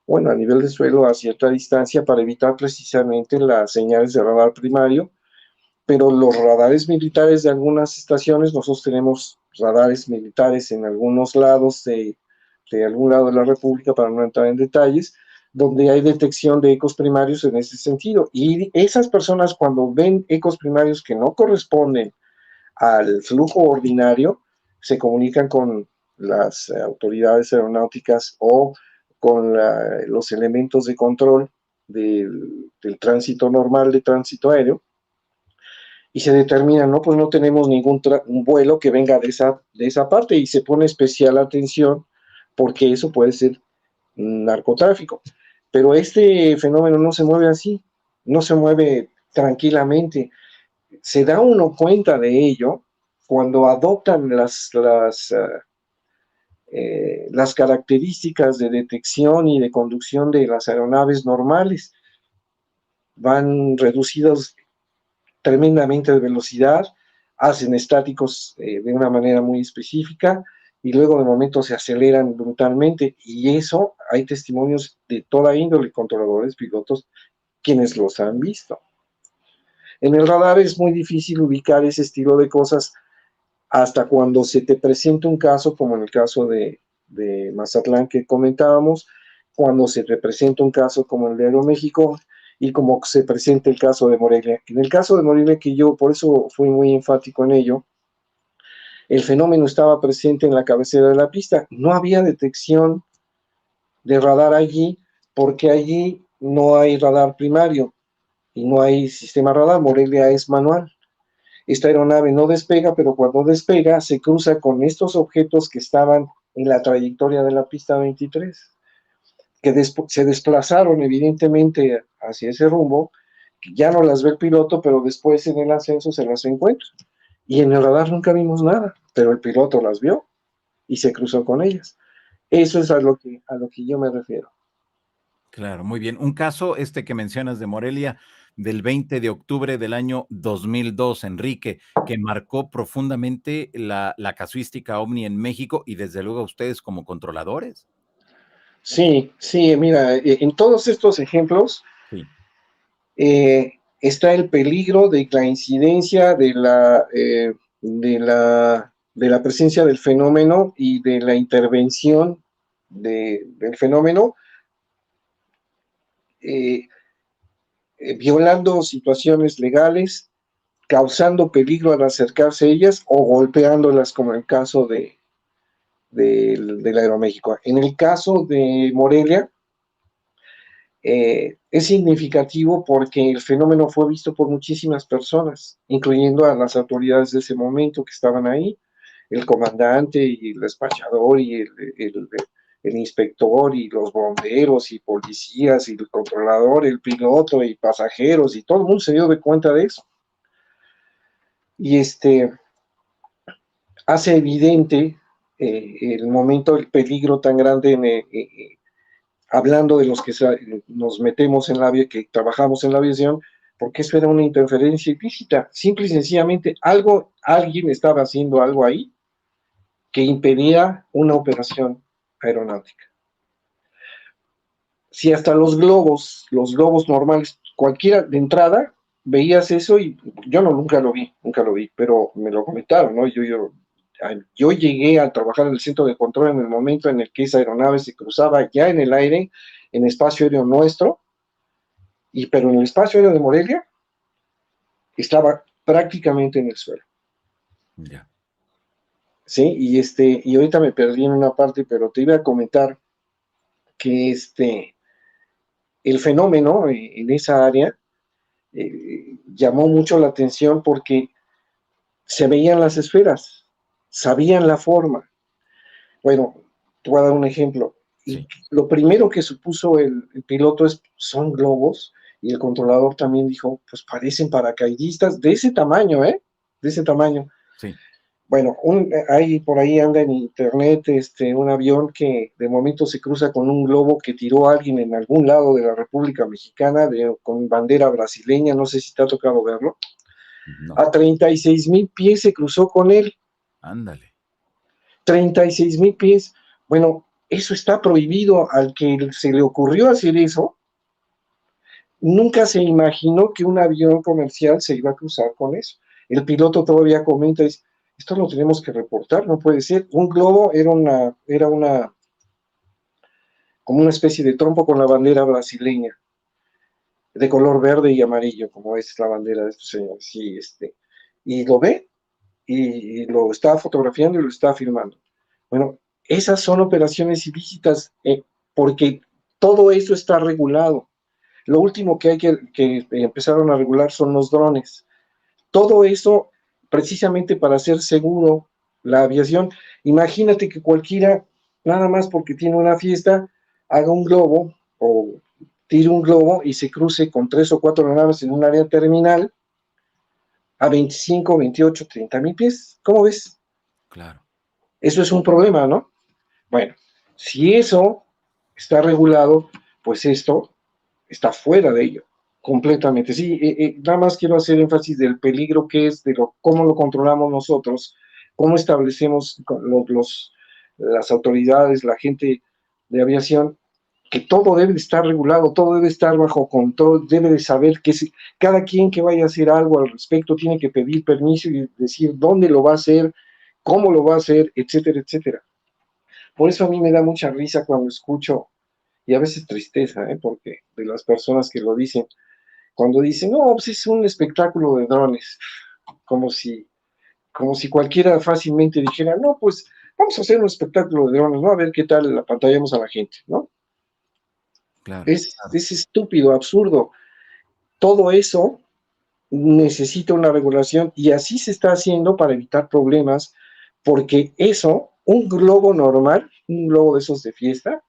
bueno, a nivel del suelo a cierta distancia para evitar precisamente las señales de radar primario, pero los radares militares de algunas estaciones, nosotros tenemos radares militares en algunos lados de algún lado de la República, para no entrar en detalles, donde hay detección de ecos primarios en ese sentido. Y esas personas, cuando ven ecos primarios que no corresponden al flujo ordinario, se comunican con las autoridades aeronáuticas o con los elementos de control del tránsito normal, de tránsito aéreo, y se determina, no, pues no tenemos ningún un vuelo que venga de esa parte, y se pone especial atención porque eso puede ser narcotráfico. Pero este fenómeno no se mueve así, no se mueve tranquilamente. Se da uno cuenta de ello cuando adoptan las características de detección y de conducción de las aeronaves normales. Van reducidos tremendamente de velocidad, hacen estáticos de una manera muy específica, y luego de momento se aceleran brutalmente, y eso hay testimonios de toda índole, controladores, pilotos, quienes los han visto. En el radar es muy difícil ubicar ese estilo de cosas hasta cuando se te presenta un caso, como en el caso de Mazatlán que comentábamos, cuando se te presenta un caso como el de Aeroméxico, y como se presenta el caso de Morelia. En el caso de Morelia, que yo por eso fui muy enfático en ello, el fenómeno estaba presente en la cabecera de la pista. No había detección de radar allí, porque allí no hay radar primario y no hay sistema radar. Morelia es manual. Esta aeronave no despega, pero cuando despega se cruza con estos objetos que estaban en la trayectoria de la pista 23, que se desplazaron evidentemente hacia ese rumbo, que ya no las ve el piloto, pero después en el ascenso se las encuentra. Y en el radar nunca vimos nada, pero el piloto las vio y se cruzó con ellas. Eso es a lo que yo me refiero. Claro, muy bien. Un caso, este que mencionas de Morelia, del 20 de octubre del año 2002, Enrique, que marcó profundamente la casuística OVNI en México y desde luego a ustedes como controladores. Sí, sí, mira, en todos estos ejemplos Sí. está el peligro de la incidencia de la presencia del fenómeno y de la intervención del fenómeno, eh, violando situaciones legales, causando peligro al acercarse a ellas o golpeándolas, como en el caso del Aeroméxico. En el caso de Morelia, es significativo porque el fenómeno fue visto por muchísimas personas, incluyendo a las autoridades de ese momento que estaban ahí, el comandante y el despachador y el inspector y los bomberos y policías y el controlador, el piloto y pasajeros y todo el mundo se dio de cuenta de eso. Y hace evidente el momento, el peligro tan grande hablando de los que nos metemos en que trabajamos en la aviación, porque eso era una interferencia ilícita. Simple y sencillamente alguien estaba haciendo algo ahí que impedía una operación aeronáutica. Si hasta los globos normales, cualquiera de entrada, veías eso y yo nunca lo vi, pero me lo comentaron, ¿no? Yo llegué a trabajar en el centro de control en el momento en el que esa aeronave se cruzaba ya en el aire, en espacio aéreo nuestro, pero en el espacio aéreo de Morelia estaba prácticamente en el suelo. Ya. Sí, y ahorita me perdí en una parte, pero te iba a comentar que el fenómeno en esa área llamó mucho la atención porque se veían las esferas, sabían la forma. Bueno, te voy a dar un ejemplo. Y Sí. lo primero que supuso el piloto son globos, y el controlador también dijo, pues parecen paracaidistas de ese tamaño, ¿eh? De ese tamaño. Sí. Bueno, hay por ahí anda en internet un avión que de momento se cruza con un globo que tiró a alguien en algún lado de la República Mexicana con bandera brasileña, no sé si te ha tocado verlo. No. A 36,000 pies se cruzó con él. Ándale. 36,000 pies. Bueno, eso está prohibido. Al que se le ocurrió hacer eso, nunca se imaginó que un avión comercial se iba a cruzar con eso. El piloto todavía comenta, esto lo tenemos que reportar, no puede ser. Un globo como una especie de trompo con la bandera brasileña, de color verde y amarillo, como es la bandera de estos señores. Y lo ve, y lo está fotografiando y lo está filmando. Bueno, esas son operaciones ilícitas porque todo eso está regulado. Lo último que empezaron a regular son los drones. Todo eso precisamente para hacer seguro la aviación. Imagínate que cualquiera, nada más porque tiene una fiesta, haga un globo o tire un globo y se cruce con 3 o 4 aeronaves en un área terminal a 25, 28, 30 mil pies. ¿Cómo ves? Claro. Eso es un problema, ¿no? Bueno, si eso está regulado, pues esto está fuera de ello, completamente. Sí, nada más quiero hacer énfasis del peligro que es, cómo lo controlamos nosotros, cómo establecemos las autoridades, la gente de aviación, que todo debe de estar regulado, todo debe estar bajo control, debe de saber que cada quien que vaya a hacer algo al respecto tiene que pedir permiso y decir dónde lo va a hacer, cómo lo va a hacer, etcétera, etcétera. Por eso a mí me da mucha risa cuando escucho, y a veces tristeza, porque de las personas que lo dicen, cuando dicen, no, pues es un espectáculo de drones, como si, como si cualquiera fácilmente dijera, no, pues vamos a hacer un espectáculo de drones, ¿no? A ver qué tal apantallamos a la gente, ¿no? Claro. Es estúpido, absurdo. Todo eso necesita una regulación y así se está haciendo para evitar problemas, porque eso Un globo normal, un globo de esos de fiesta,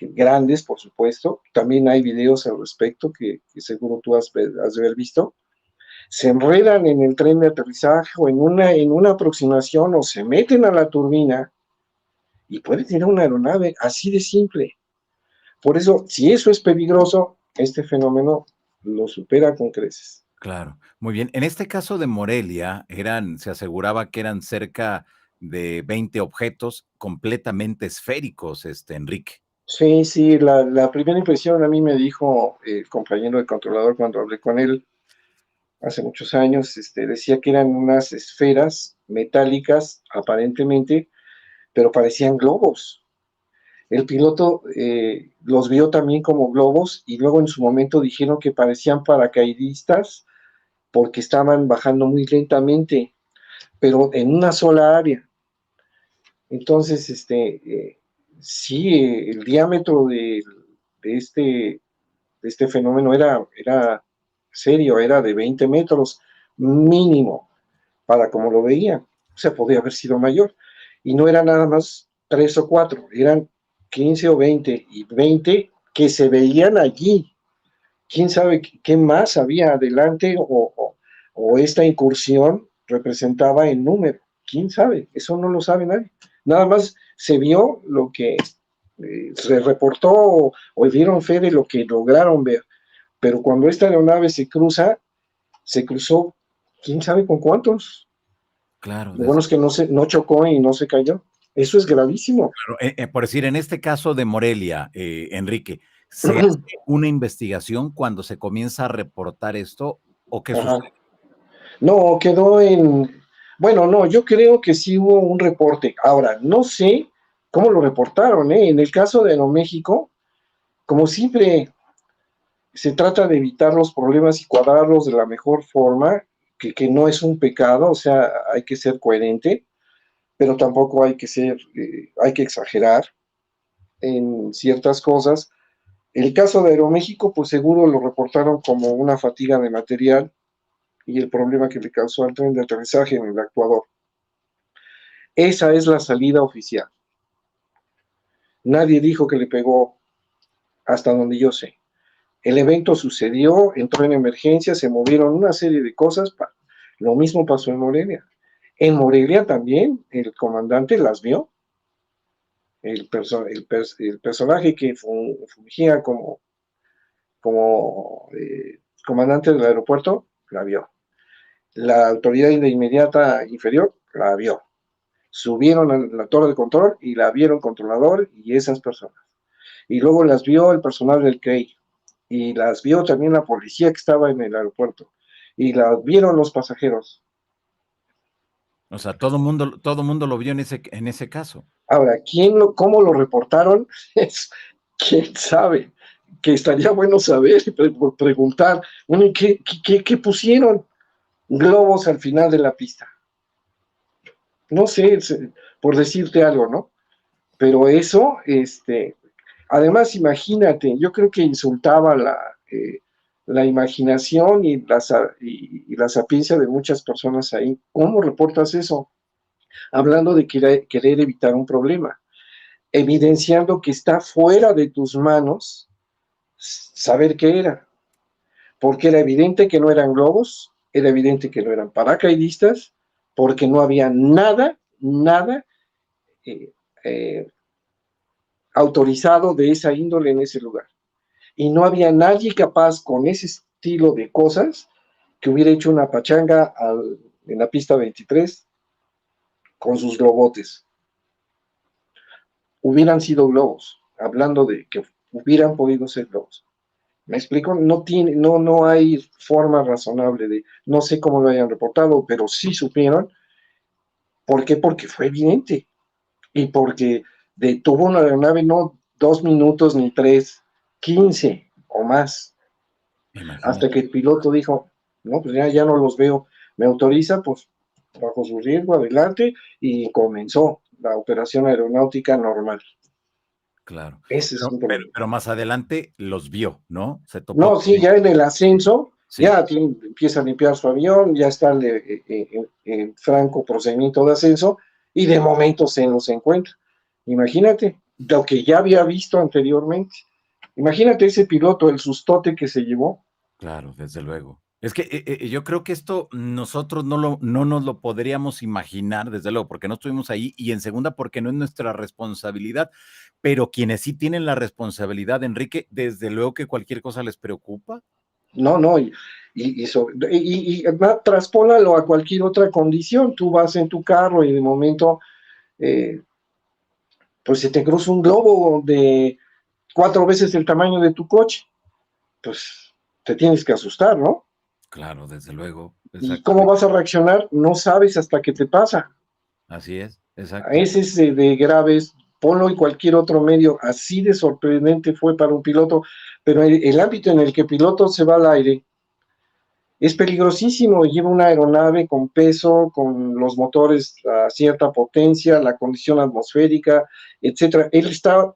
grandes, por supuesto, también hay videos al respecto que seguro tú has de haber visto, se enredan en el tren de aterrizaje o en una aproximación o se meten a la turbina y puede tener una aeronave así de simple. Por eso, si eso es peligroso, este fenómeno lo supera con creces. Claro, muy bien. En este caso de Morelia, se aseguraba que eran cerca de 20 objetos completamente esféricos, Enrique. Sí, sí, la primera impresión a mí me dijo el compañero de controlador cuando hablé con él hace muchos años, decía que eran unas esferas metálicas aparentemente, pero parecían globos. El piloto los vio también como globos y luego en su momento dijeron que parecían paracaidistas porque estaban bajando muy lentamente, pero en una sola área. Entonces, sí, el diámetro de este, de este fenómeno era serio, era de 20 metros mínimo, para como lo veía. O sea, podía haber sido mayor. Y no eran nada más 3 o 4, eran 15 o 20, y 20 que se veían allí. ¿Quién sabe qué más había adelante o esta incursión representaba en número? ¿Quién sabe? Eso no lo sabe nadie. Nada más se vio lo que se reportó o dieron fe de lo que lograron ver. Pero cuando esta aeronave se cruzó, quién sabe con cuántos. Claro, Lo bueno es que no chocó y no se cayó. Eso es gravísimo. claro. Por decir, en este caso de Morelia, Enrique, ¿se hace una investigación cuando se comienza a reportar esto o qué Ajá. sucede? No, quedó en... Bueno, no, yo creo que sí hubo un reporte. Ahora, no sé cómo lo reportaron, ¿eh? En el caso de Aeroméxico, como siempre se trata de evitar los problemas y cuadrarlos de la mejor forma, que no es un pecado, o sea, hay que ser coherente, pero tampoco hay que exagerar en ciertas cosas. El caso de Aeroméxico, pues seguro lo reportaron como una fatiga de material y el problema que le causó al tren de aterrizaje en el actuador. Esa es la salida oficial. Nadie dijo que le pegó hasta donde yo sé. El evento sucedió, entró en emergencia, se movieron una serie de cosas. Lo mismo pasó en Morelia. En Morelia también el comandante las vio. El personaje que fungía como comandante del aeropuerto la vio. La autoridad de inmediata inferior la vio. Subieron a la torre de control y la vieron controlador y esas personas. Y luego las vio el personal del CREI y las vio también la policía que estaba en el aeropuerto y las vieron los pasajeros. O sea, todo mundo lo vio en ese caso. Ahora, cómo lo reportaron? Es, quién sabe, que estaría bueno saber y preguntar, bueno, ¿qué pusieron? Globos al final de la pista. No sé, por decirte algo, ¿no? Pero eso, además, imagínate, yo creo que insultaba la imaginación y la sapiencia de muchas personas ahí. ¿Cómo reportas eso? Hablando de querer evitar un problema, evidenciando que está fuera de tus manos saber qué era, porque era evidente que no eran globos, era evidente que no eran paracaidistas, porque no había nada eh, eh, autorizado de esa índole en ese lugar. Y no había nadie capaz con ese estilo de cosas que hubiera hecho una pachanga en la pista 23 con sus globotes. Hubieran sido globos, hablando de que hubieran podido ser globos. ¿Me explico? No hay forma razonable de, no sé cómo lo hayan reportado, pero sí supieron. ¿Por qué? Porque fue evidente. Y porque detuvo una aeronave no 2 minutos ni 3, 15 o más. Hasta Imagínate. que el piloto dijo, no, pues ya no los veo, me autoriza, pues bajo su riesgo, adelante, y comenzó la operación aeronáutica normal. Claro. Ese es un problema. Pero más adelante los vio, ¿no? Se topó No, con sí, ellos. ya en el ascenso, Sí, ya empieza a limpiar su avión, ya está en franco procedimiento de ascenso, y de momento se nos encuentra. Imagínate lo que ya había visto anteriormente. Imagínate ese piloto, el sustote que se llevó. Claro, desde luego. Es que, yo creo que esto nosotros no nos lo podríamos imaginar, desde luego, porque no estuvimos ahí, y en segunda, porque no es nuestra responsabilidad, pero quienes sí tienen la responsabilidad, Enrique, desde luego que cualquier cosa les preocupa. No, no, traspólalo a cualquier otra condición. Tú vas en tu carro y de momento, eh, pues se te cruza un globo de 4 veces el tamaño de tu coche. Pues te tienes que asustar, ¿no? Claro, desde luego, ¿Y cómo exactamente. vas a reaccionar? No sabes hasta que te pasa. Así es, A exacto. ese es de graves, ponlo en cualquier otro medio, así de sorprendente fue para un piloto, pero el ámbito en el que el piloto se va al aire es peligrosísimo, lleva una aeronave con peso, con los motores a cierta potencia, la condición atmosférica, etcétera. Él está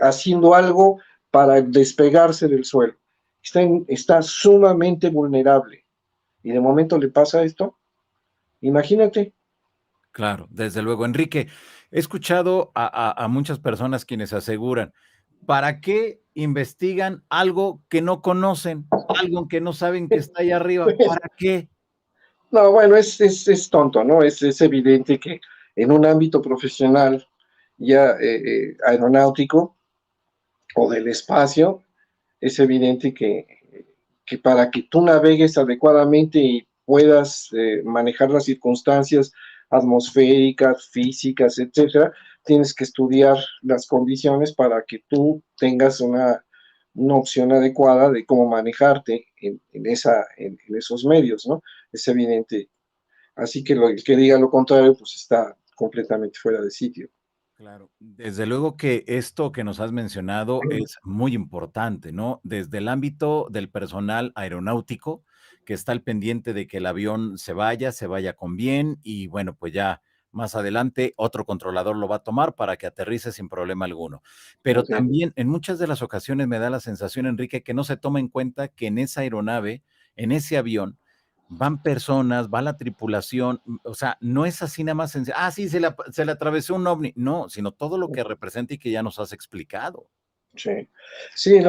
haciendo algo para despegarse del suelo. Está sumamente vulnerable. Y de momento le pasa esto. Imagínate. Claro, desde luego. Enrique, he escuchado a muchas personas quienes aseguran, ¿para qué investigan algo que no conocen, algo que no saben que está ahí arriba? ¿Para qué? No, bueno, es tonto, ¿no? Es evidente que en un ámbito profesional ya aeronáutico o del espacio, es evidente que para que tú navegues adecuadamente y puedas manejar las circunstancias atmosféricas, físicas, etcétera, tienes que estudiar las condiciones para que tú tengas una opción adecuada de cómo manejarte en esos medios, ¿no? Es evidente. Así que el que diga lo contrario, pues está completamente fuera de sitio. Claro, desde luego que esto que nos has mencionado es muy importante, ¿no? Desde el ámbito del personal aeronáutico, que está al pendiente de que el avión se vaya con bien y bueno, pues ya más adelante otro controlador lo va a tomar para que aterrice sin problema alguno. Pero Okay. también en muchas de las ocasiones me da la sensación, Enrique, que no se toma en cuenta que en esa aeronave, en ese avión, van personas, va la tripulación, o sea, no es así nada más sencillo, sí, se le atravesó un ovni, no, sino todo lo que representa y que ya nos has explicado. Sí, sí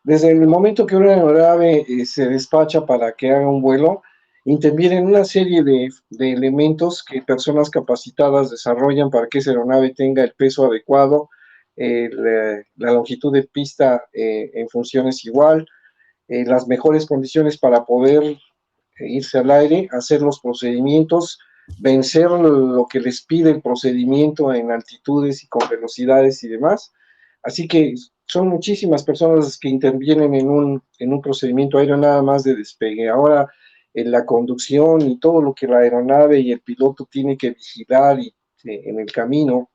desde el momento que una aeronave se despacha para que haga un vuelo, intervienen una serie de elementos que personas capacitadas desarrollan para que esa aeronave tenga el peso adecuado, la longitud de pista en funciones igual, las mejores condiciones para poder irse al aire, hacer los procedimientos, vencer lo que les pide el procedimiento en altitudes y con velocidades y demás. Así que son muchísimas personas que intervienen en un procedimiento aéreo nada más de despegue. Ahora, en la conducción y todo lo que la aeronave y el piloto tiene que vigilar en el camino,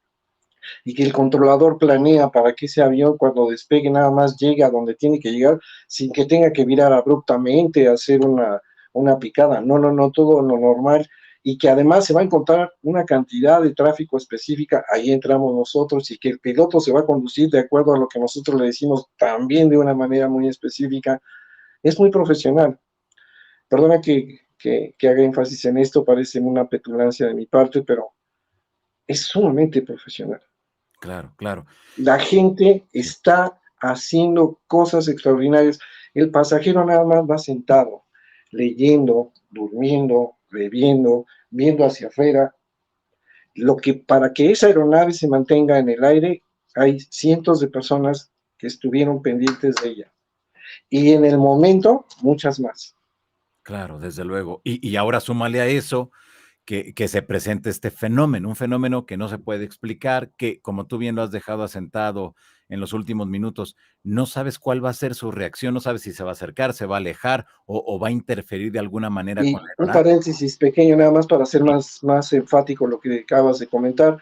y que el controlador planea para que ese avión cuando despegue nada más llegue a donde tiene que llegar sin que tenga que virar abruptamente, hacer una picada. No, no, no, todo lo normal. Y que además se va a encontrar una cantidad de tráfico específica, ahí entramos nosotros, y que el piloto se va a conducir de acuerdo a lo que nosotros le decimos también de una manera muy específica. Es muy profesional. Perdona que haga énfasis en esto, parece una petulancia de mi parte, pero es sumamente profesional. Claro, claro. La gente está haciendo cosas extraordinarias. El pasajero nada más va sentado, leyendo, durmiendo, bebiendo, viendo hacia afuera. Para que esa aeronave se mantenga en el aire, hay cientos de personas que estuvieron pendientes de ella. Y en el momento, muchas más. Claro, desde luego. Y ahora súmale a eso que se presente este fenómeno, un fenómeno que no se puede explicar, que como tú bien lo has dejado asentado en los últimos minutos, no sabes cuál va a ser su reacción, no sabes si se va a acercar, se va a alejar o va a interferir de alguna manera Y con la un aeronave. paréntesis pequeño nada más para hacer más enfático lo que acabas de comentar.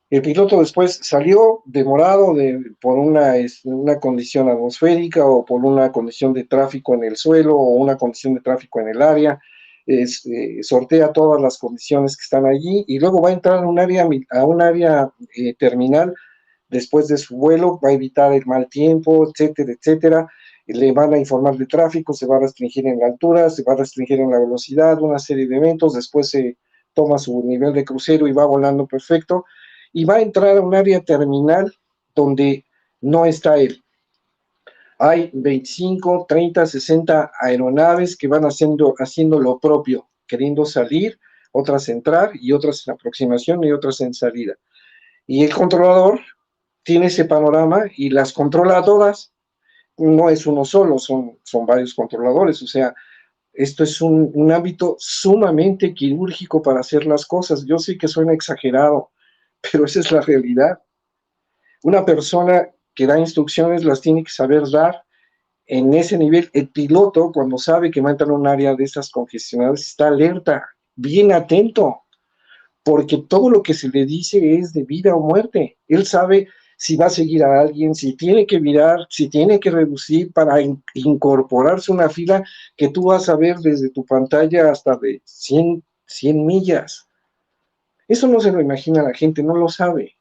El piloto después salió demorado por una condición atmosférica o por una condición de tráfico en el suelo o una condición de tráfico en el área. Sortea todas las condiciones que están allí y luego va a entrar a un área terminal después de su vuelo, va a evitar el mal tiempo, etcétera, etcétera. Le van a informar de tráfico, se va a restringir en la altura, se va a restringir en la velocidad, una serie de eventos. Después toma su nivel de crucero y va volando perfecto, y va a entrar a un área terminal donde no está él. Hay 25, 30, 60 aeronaves que van haciendo lo propio, queriendo salir, otras entrar y otras en aproximación y otras en salida. Y el controlador tiene ese panorama y las controla todas. No es uno solo, son varios controladores. O sea, esto es un hábito sumamente quirúrgico para hacer las cosas. Yo sé que suena exagerado, pero esa es la realidad. Una persona que da instrucciones las tiene que saber dar en ese nivel. El piloto, cuando sabe que va a entrar a un área de estas congestionadas, está alerta, bien atento, porque todo lo que se le dice es de vida o muerte. Él sabe si va a seguir a alguien, si tiene que virar, si tiene que reducir para incorporarse a una fila que tú vas a ver desde tu pantalla hasta de 100 millas. Eso no se lo imagina la gente, no lo sabe.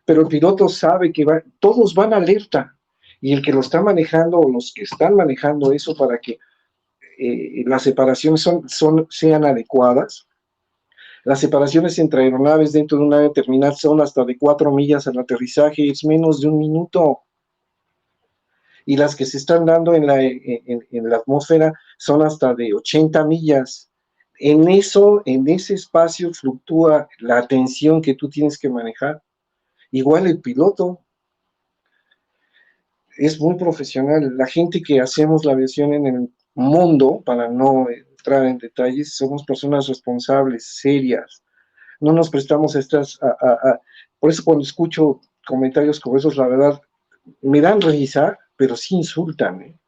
Pero el piloto sabe que todos van alerta. Y el que lo está manejando o los que están manejando eso para que las separaciones sean adecuadas. Las separaciones entre aeronaves dentro de una área terminal son hasta de 4 millas al aterrizaje, es menos de un minuto. Y las que se están dando en la atmósfera son hasta de 80 millas. En ese espacio fluctúa la atención que tú tienes que manejar. Igual el piloto es muy profesional. La gente que hacemos la aviación en el mundo, para no entrar en detalles, somos personas responsables, serias. No nos prestamos a estas... Por eso cuando escucho comentarios como esos, la verdad, me dan risa, pero sí insultan.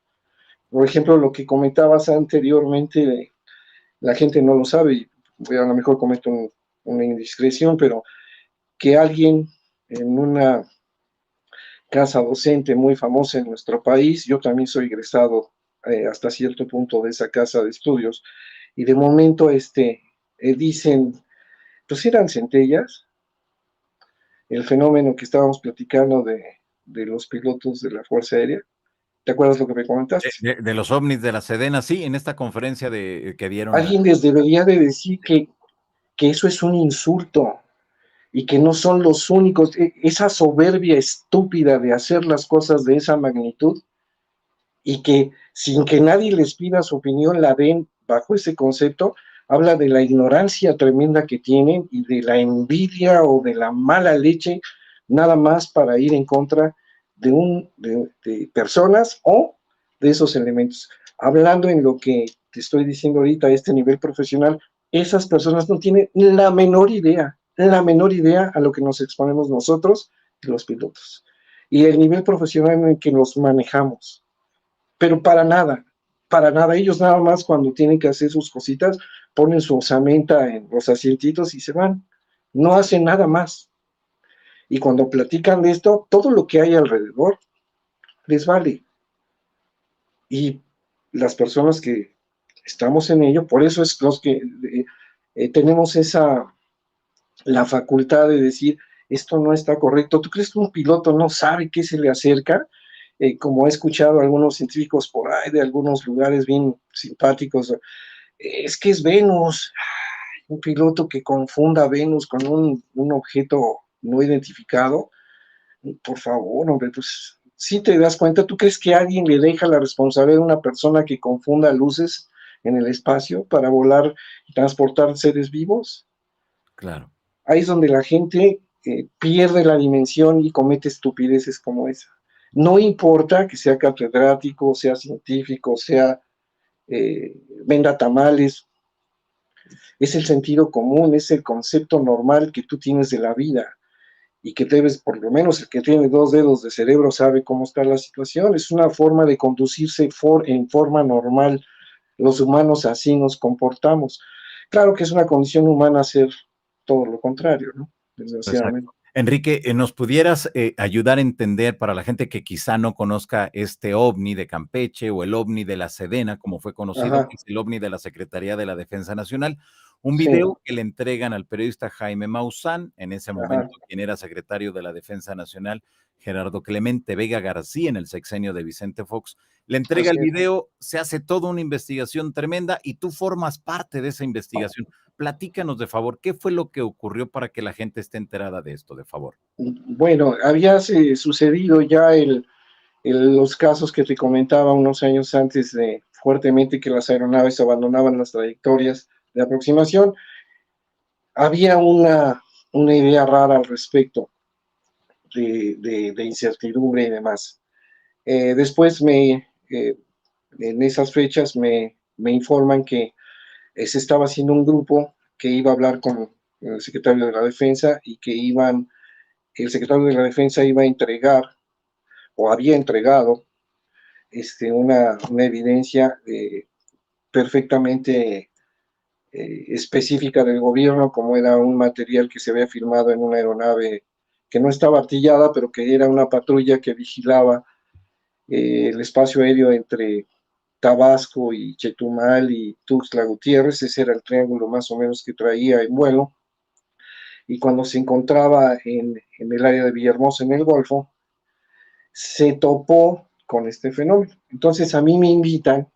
Por ejemplo, lo que comentabas anteriormente, la gente no lo sabe, y a lo mejor cometo una indiscreción, pero que alguien en una casa docente muy famosa en nuestro país, yo también soy egresado hasta cierto punto de esa casa de estudios, y de momento dicen, pues eran centellas, el fenómeno que estábamos platicando de los pilotos de la Fuerza Aérea. ¿Te acuerdas lo que me comentaste? De los ovnis de la Sedena, sí, en esta conferencia que dieron. Alguien les debería de decir que eso es un insulto y que no son los únicos. Esa soberbia estúpida de hacer las cosas de esa magnitud y que sin que nadie les pida su opinión la den bajo ese concepto, habla de la ignorancia tremenda que tienen y de la envidia o de la mala leche, nada más para ir en contra de personas o de esos elementos. Hablando en lo que te estoy diciendo ahorita, a este nivel profesional, esas personas no tienen la menor idea a lo que nos exponemos nosotros, los pilotos, y el nivel profesional en el que nos manejamos. Pero para nada, ellos nada más cuando tienen que hacer sus cositas, ponen su osamenta en los asientitos y se van, no hacen nada más. Y cuando platican de esto, todo lo que hay alrededor les vale. Y las personas que estamos en ello, por eso es los que tenemos la facultad de decir, esto no está correcto. ¿Tú crees que un piloto no sabe qué se le acerca? Como he escuchado a algunos científicos por ahí de algunos lugares bien simpáticos, es que es Venus, un piloto que confunda Venus con un objeto no identificado, por favor, hombre, pues si te das cuenta, ¿tú crees que alguien le deja la responsabilidad a una persona que confunda luces en el espacio para volar y transportar seres vivos? Claro. Ahí es donde la gente pierde la dimensión y comete estupideces como esa. No importa que sea catedrático, sea científico, sea venda tamales, es el sentido común, es el concepto normal que tú tienes de la vida y que debes, por lo menos el que tiene 2 dedos de cerebro sabe cómo está la situación, es una forma de conducirse en forma normal. Los humanos así nos comportamos. Claro que es una condición humana hacer todo lo contrario, ¿no? Desgraciadamente. Exacto. Enrique, ¿nos pudieras ayudar a entender para la gente que quizá no conozca este ovni de Campeche o el ovni de la Sedena, como fue conocido, Ajá, que es el ovni de la Secretaría de la Defensa Nacional? Un sí, video que le entregan al periodista Jaime Maussan, en ese ajá, momento quien era secretario de la Defensa Nacional, Gerardo Clemente Vega García, en el sexenio de Vicente Fox. Le entrega el así es. video, se hace toda una investigación tremenda y tú formas parte de esa investigación. Platícanos de favor, ¿qué fue lo que ocurrió para que la gente esté enterada de esto, de favor? Bueno, había sucedido ya los casos que te comentaba unos años antes de fuertemente que las aeronaves abandonaban las trayectorias de aproximación. Había una idea rara al respecto de incertidumbre y demás. Después en esas fechas me informan que se estaba haciendo un grupo que iba a hablar con el secretario de la Defensa y que el secretario de la Defensa iba a entregar o había entregado una evidencia perfectamente específica del gobierno, como era un material que se había filmado en una aeronave que no estaba artillada, pero que era una patrulla que vigilaba el espacio aéreo entre Tabasco y Chetumal y Tuxtla Gutiérrez. Ese era el triángulo más o menos que traía en vuelo. Y cuando se encontraba en el área de Villahermosa, en el Golfo, se topó con este fenómeno. Entonces a mí me invitan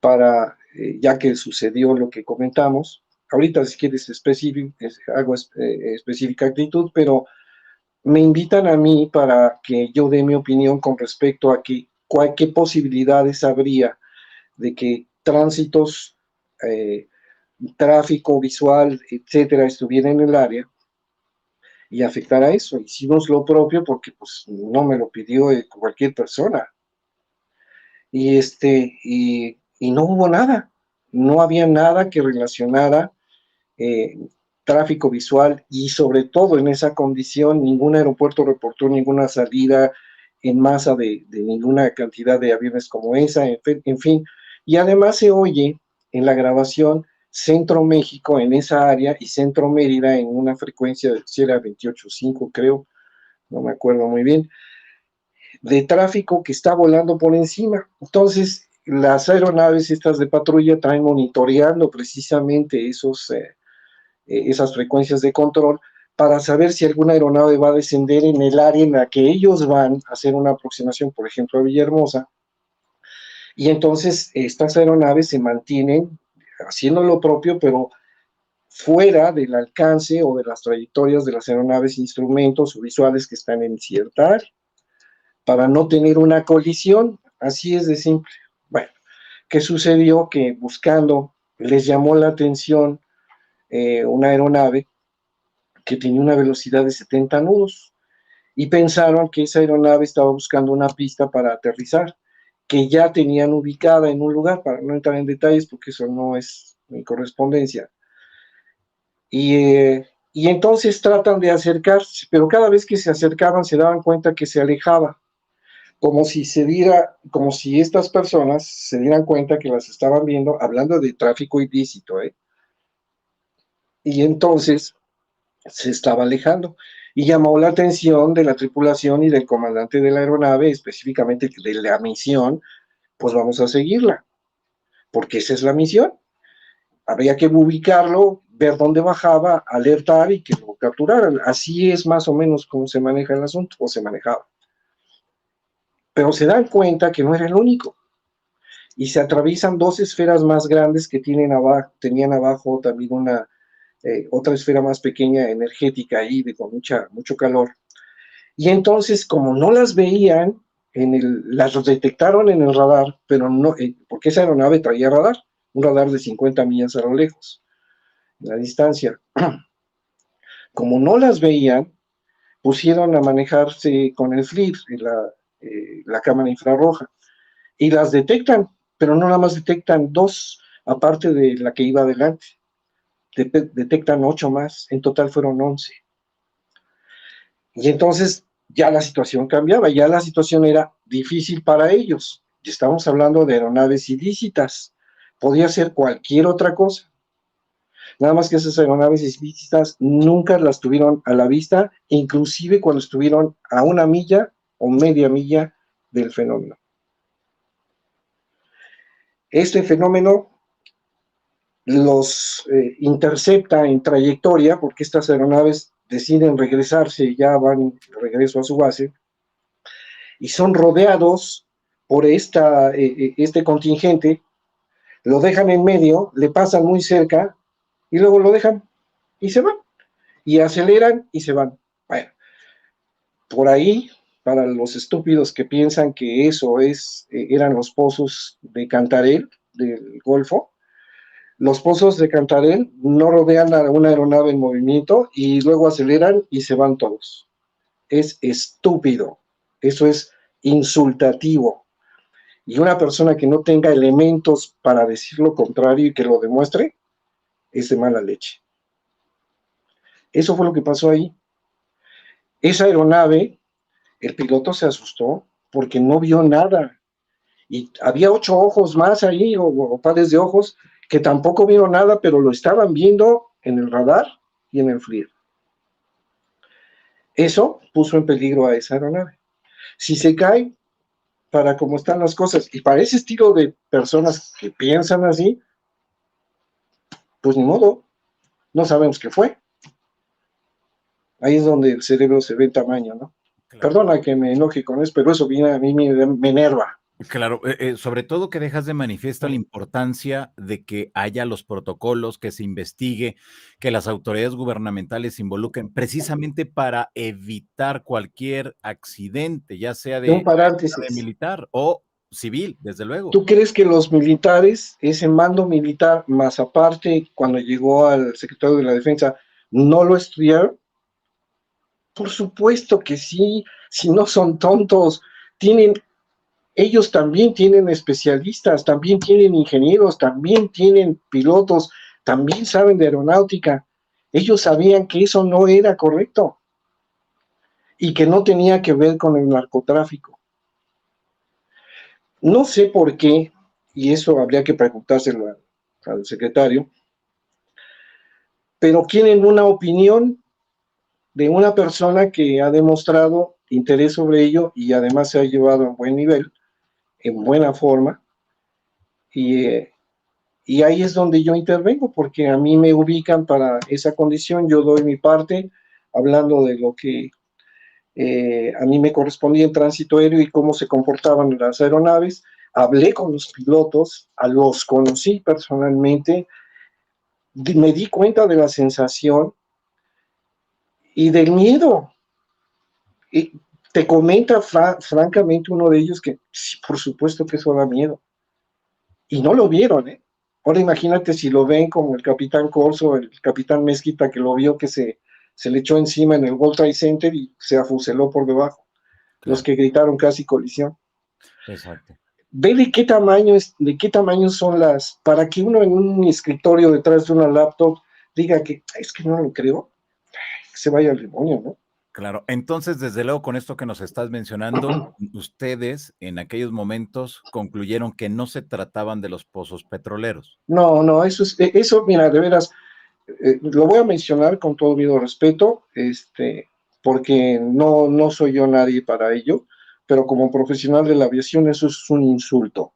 para, ya que sucedió lo que comentamos, ahorita si quieres hago específica actitud, pero me invitan a mí para que yo dé mi opinión con respecto a qué posibilidades habría de que tránsitos, tráfico visual, etcétera, estuviera en el área y afectara eso. Hicimos lo propio porque pues no me lo pidió cualquier persona. Y no hubo nada, no había nada que relacionara eh, tráfico visual y sobre todo en esa condición ningún aeropuerto reportó ninguna salida en masa de ninguna cantidad de aviones como esa, en fin. Y además se oye en la grabación Centro México en esa área y Centro Mérida en una frecuencia de si era 28.5 creo, no me acuerdo muy bien, de tráfico que está volando por encima. Entonces, las aeronaves estas de patrulla traen monitoreando precisamente esas frecuencias de control para saber si alguna aeronave va a descender en el área en la que ellos van a hacer una aproximación, por ejemplo, a Villahermosa. Y entonces estas aeronaves se mantienen haciendo lo propio, pero fuera del alcance o de las trayectorias de las aeronaves, instrumentos o visuales que están en cierta área, para no tener una colisión. Así es de simple. Bueno, ¿qué sucedió? Que buscando les llamó la atención una aeronave que tenía una velocidad de 70 nudos y pensaron que esa aeronave estaba buscando una pista para aterrizar, que ya tenían ubicada en un lugar, para no entrar en detalles porque eso no es mi correspondencia. Y entonces tratan de acercarse, pero cada vez que se acercaban se daban cuenta que se alejaba, como si estas personas se dieran cuenta que las estaban viendo, hablando de tráfico ilícito, y entonces se estaba alejando. Y llamó la atención de la tripulación y del comandante de la aeronave, específicamente de la misión, pues vamos a seguirla, porque esa es la misión. Habría que ubicarlo, ver dónde bajaba, alertar y que lo capturaran. Así es más o menos como se maneja el asunto, o se manejaba. Pero se dan cuenta que no era el único. Y se atraviesan dos esferas más grandes que tenían abajo también otra esfera más pequeña energética ahí con mucho calor. Y entonces, como no las veían, las detectaron en el radar, pero no, porque esa aeronave traía radar, un radar de 50 millas a lo lejos, la distancia. Como no las veían, pusieron a manejarse con el FLIR, la cámara infrarroja, y las detectan, pero no nada más detectan dos, aparte de la que iba adelante. Detectan 8 más, en total fueron 11. Y entonces ya la situación cambiaba, ya la situación era difícil para ellos. Y estamos hablando de aeronaves ilícitas, podía ser cualquier otra cosa. Nada más que esas aeronaves ilícitas nunca las tuvieron a la vista, inclusive cuando estuvieron a 1 milla o media milla del fenómeno. Este fenómeno los intercepta en trayectoria, porque estas aeronaves deciden regresarse, ya van de regreso a su base, y son rodeados por este contingente, lo dejan en medio, le pasan muy cerca y luego lo dejan y se van. Y aceleran y se van. Bueno, por ahí, para los estúpidos que piensan que eso eran los pozos de Cantarell del Golfo, los pozos de Cantarell no rodean a una aeronave en movimiento y luego aceleran y se van todos. Es estúpido, eso es insultativo. Y una persona que no tenga elementos para decir lo contrario y que lo demuestre, es de mala leche. Eso fue lo que pasó ahí. Esa aeronave, el piloto se asustó porque no vio nada. Y había 8 ojos más ahí, o pares de ojos, que tampoco vieron nada, pero lo estaban viendo en el radar y en el FLIR. Eso puso en peligro a esa aeronave. Si se cae, para cómo están las cosas, y para ese estilo de personas que piensan así, pues ni modo, no sabemos qué fue. Ahí es donde el cerebro se ve en tamaño, ¿no? Claro. Perdona que me enoje con eso, pero eso viene a mí me enerva. Claro, sobre todo que dejas de manifiesto la importancia de que haya los protocolos, que se investigue, que las autoridades gubernamentales se involucren precisamente para evitar cualquier accidente, ya sea de militar o civil, desde luego. ¿Tú crees que los militares, ese mando militar, más aparte, cuando llegó al secretario de la Defensa, no lo estudiaron? Por supuesto que sí, si no son tontos, ellos también tienen especialistas, también tienen ingenieros, también tienen pilotos, también saben de aeronáutica. Ellos sabían que eso no era correcto y que no tenía que ver con el narcotráfico. No sé por qué, y eso habría que preguntárselo al secretario, pero quieren una opinión de una persona que ha demostrado interés sobre ello y además se ha llevado a un buen nivel, en buena forma, y ahí es donde yo intervengo, porque a mí me ubican para esa condición, yo doy mi parte, hablando de lo que a mí me correspondía en tránsito aéreo y cómo se comportaban las aeronaves, hablé con los pilotos, los conocí personalmente, me di cuenta de la sensación y del miedo. Y te comenta francamente uno de ellos que sí, por supuesto que eso da miedo. Y no lo vieron, ¿eh? Ahora imagínate si lo ven como el capitán Corso, el capitán Mezquita, que lo vio que se le echó encima en el World Trade Center y se afuseló por debajo. Claro. Los que gritaron casi colisión. Exacto. Ve de qué tamaño son para que uno en un escritorio detrás de una laptop diga que es que no lo creo, que se vaya al demonio, ¿no? Claro, entonces desde luego con esto que nos estás mencionando, ustedes en aquellos momentos concluyeron que no se trataban de los pozos petroleros. No, eso mira, de veras, lo voy a mencionar con todo mi respeto, porque no soy yo nadie para ello, pero como profesional de la aviación eso es un insulto.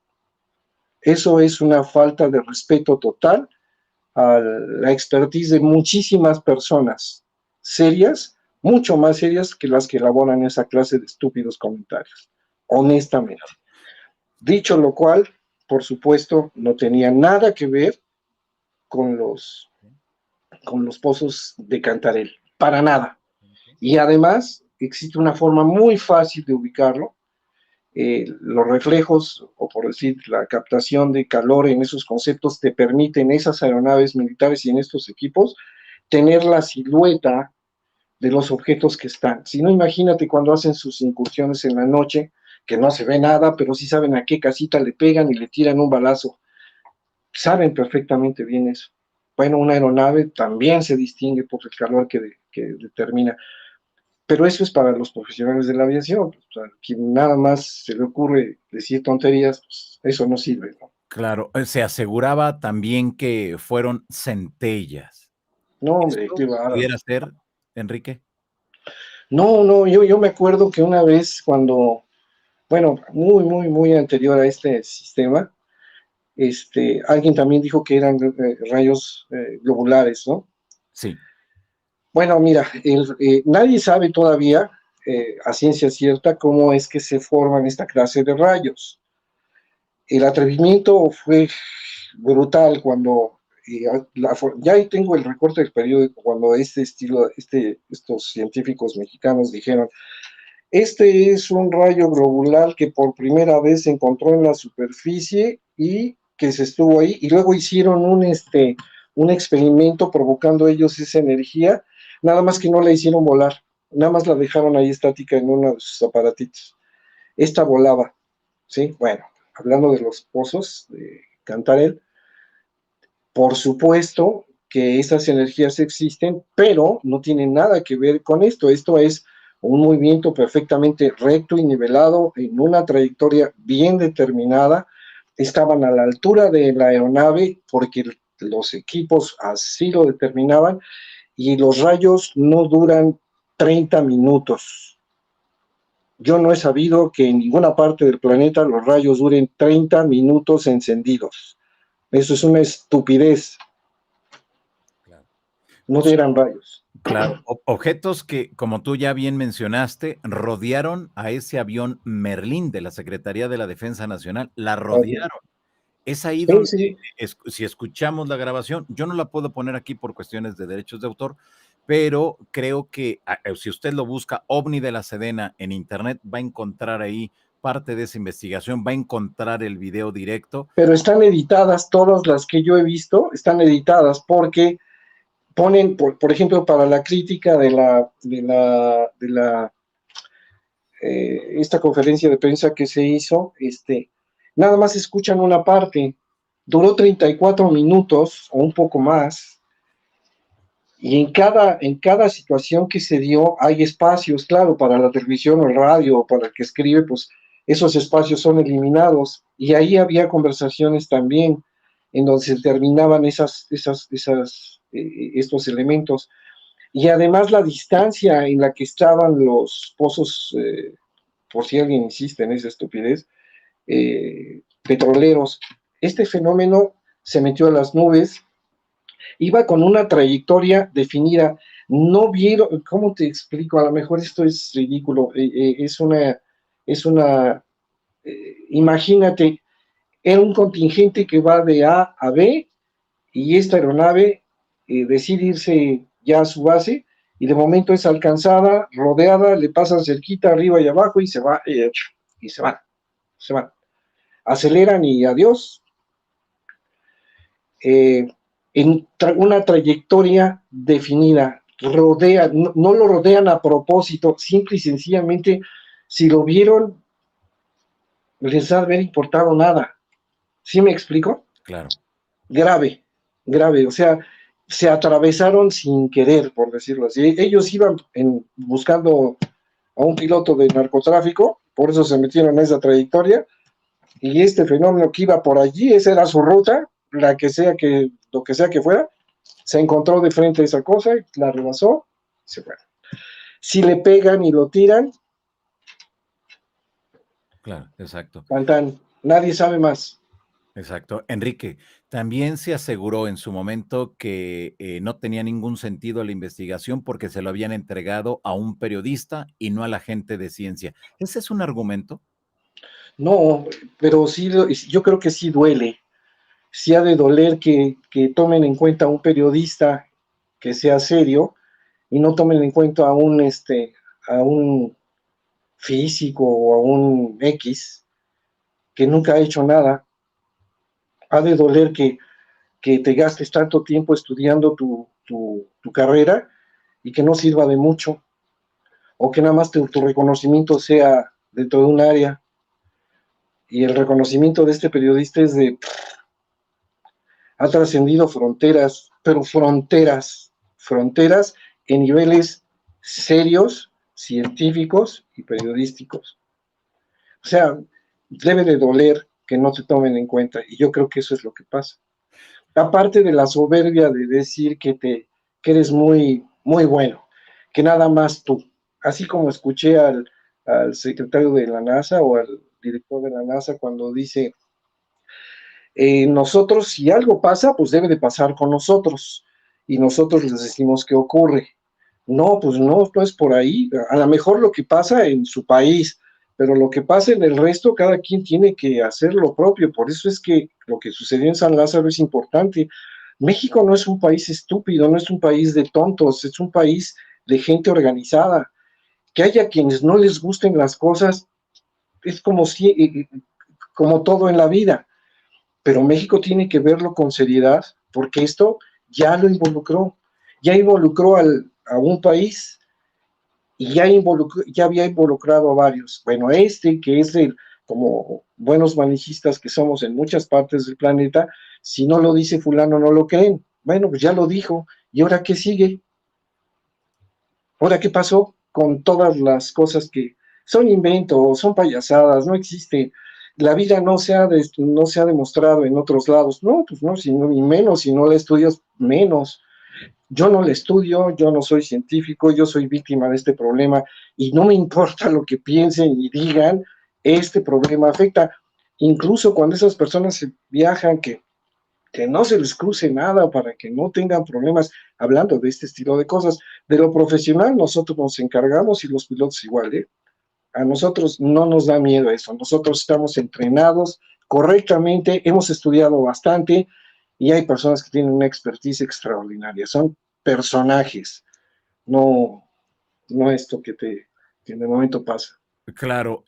Eso es una falta de respeto total a la expertise de muchísimas personas serias, mucho más serias que las que elaboran esa clase de estúpidos comentarios, honestamente. Dicho lo cual, por supuesto, no tenía nada que ver con los pozos de Cantarell, para nada. Y además, existe una forma muy fácil de ubicarlo. Los reflejos, o por decir, la captación de calor en esos conceptos te permiten esas aeronaves militares y en estos equipos tener la silueta de los objetos que están. Si no, imagínate cuando hacen sus incursiones en la noche, que no se ve nada, pero sí saben a qué casita le pegan y le tiran un balazo. Saben perfectamente bien eso. Bueno, una aeronave también se distingue por el calor que determina. Pero eso es para los profesionales de la aviación. O sea, quien nada más se le ocurre decir tonterías, pues eso no sirve, ¿no? Claro, se aseguraba también que fueron centellas. No, hombre, qué bárbaro. ¿Pudiera ser, Enrique? No, yo me acuerdo que una vez cuando, bueno, muy anterior a este sistema, alguien también dijo que eran rayos globulares, ¿no? Sí. Bueno, mira, nadie sabe todavía a ciencia cierta cómo es que se forman esta clase de rayos. El atrevimiento fue brutal cuando ya ahí tengo el recorte del periódico cuando estos científicos mexicanos dijeron, este es un rayo globular que por primera vez se encontró en la superficie y que se estuvo ahí, y luego hicieron un experimento provocando ellos esa energía, nada más que no la hicieron volar, nada más la dejaron ahí estática en uno de sus aparatitos. Esta volaba, ¿sí? Bueno, hablando de los pozos de Cantarell, por supuesto que esas energías existen, pero no tienen nada que ver con esto. Esto es un movimiento perfectamente recto y nivelado en una trayectoria bien determinada. Estaban a la altura de la aeronave porque los equipos así lo determinaban y los rayos no duran 30 minutos. Yo no he sabido que en ninguna parte del planeta los rayos duren 30 minutos encendidos. Eso es una estupidez. Claro. No eran rayos. Claro, objetos que, como tú ya bien mencionaste, rodearon a ese avión Merlín de la Secretaría de la Defensa Nacional, la rodearon. Es ahí Sí, donde, sí. si escuchamos la grabación, yo no la puedo poner aquí por cuestiones de derechos de autor, pero creo que si usted lo busca, OVNI de la Sedena en internet, va a encontrar ahí parte de esa investigación, va a encontrar el video directo. Pero están editadas, todas las que yo he visto, están editadas porque ponen, por ejemplo, para la crítica esta conferencia de prensa que se hizo, nada más escuchan una parte, duró 34 minutos o un poco más, y en cada situación que se dio hay espacios, claro, para la televisión o el radio, o para el que escribe, pues esos espacios son eliminados, y ahí había conversaciones también en donde se terminaban estos elementos, y además la distancia en la que estaban los pozos, por si alguien insiste en esa estupidez, petroleros. Este fenómeno se metió a las nubes, iba con una trayectoria definida. No vieron, ¿cómo te explico? A lo mejor esto es ridículo. Imagínate, era un contingente que va de A a B y esta aeronave decide irse ya a su base y de momento es alcanzada, rodeada, le pasan cerquita arriba y abajo y se va, y se van. Aceleran y adiós. En una trayectoria definida, no lo rodean a propósito, simple y sencillamente, si lo vieron, les ha de haber importado nada. ¿Sí me explico? Claro. Grave, grave, o sea, se atravesaron sin querer, por decirlo así. Ellos iban buscando a un piloto de narcotráfico, por eso se metieron en esa trayectoria, y este fenómeno que iba por allí, esa era su ruta, lo que sea que fuera, se encontró de frente a esa cosa, la rebasó, se fue. Si le pegan y lo tiran, Claro, exacto. cantan, nadie sabe más. Exacto. Enrique, también se aseguró en su momento que no tenía ningún sentido la investigación porque se lo habían entregado a un periodista y no a la gente de ciencia. ¿Ese es un argumento? No, pero sí, yo creo que sí duele. Sí ha de doler que tomen en cuenta a un periodista que sea serio y no tomen en cuenta a un físico o a un X que nunca ha hecho nada. Ha de doler que te gastes tanto tiempo estudiando tu carrera y que no sirva de mucho, o que nada más tu reconocimiento sea dentro de un área, y el reconocimiento de este periodista ha trascendido fronteras, pero fronteras en niveles serios, científicos y periodísticos. O sea, debe de doler que no te tomen en cuenta, y yo creo que eso es lo que pasa. Aparte de la soberbia de decir que eres muy, muy bueno, que nada más tú, así como escuché al secretario de la NASA o al director de la NASA cuando dice, nosotros si algo pasa, pues debe de pasar con nosotros, y nosotros les decimos qué ocurre. No, pues no es por ahí, a lo mejor lo que pasa en su país, pero lo que pasa en el resto, cada quien tiene que hacer lo propio. Por eso es que lo que sucedió en San Lázaro es importante. México no es un país estúpido, no es un país de tontos, es un país de gente organizada. Que haya quienes no les gusten las cosas es como, si, como todo en la vida, pero México tiene que verlo con seriedad porque esto ya lo involucró, ya involucró a un país y ya había involucrado a varios. Bueno, que es como buenos manejistas que somos en muchas partes del planeta, si no lo dice fulano no lo creen. Bueno, pues ya lo dijo, ¿y ahora qué sigue? ¿Ahora qué pasó con todas las cosas que son inventos, son payasadas, no existe? La vida no se ha demostrado en otros lados. No, pues no, y menos, si no la estudias, menos. Yo no la estudio, yo no soy científico, yo soy víctima de este problema y no me importa lo que piensen y digan, este problema afecta. Incluso cuando esas personas se viajan, que no se les cruce nada para que no tengan problemas, hablando de este estilo de cosas. De lo profesional nosotros nos encargamos y los pilotos igual, ¿eh? A nosotros no nos da miedo eso, nosotros estamos entrenados correctamente, hemos estudiado bastante y hay personas que tienen una expertise extraordinaria, son personajes, no, no esto que en el momento pasa. Claro,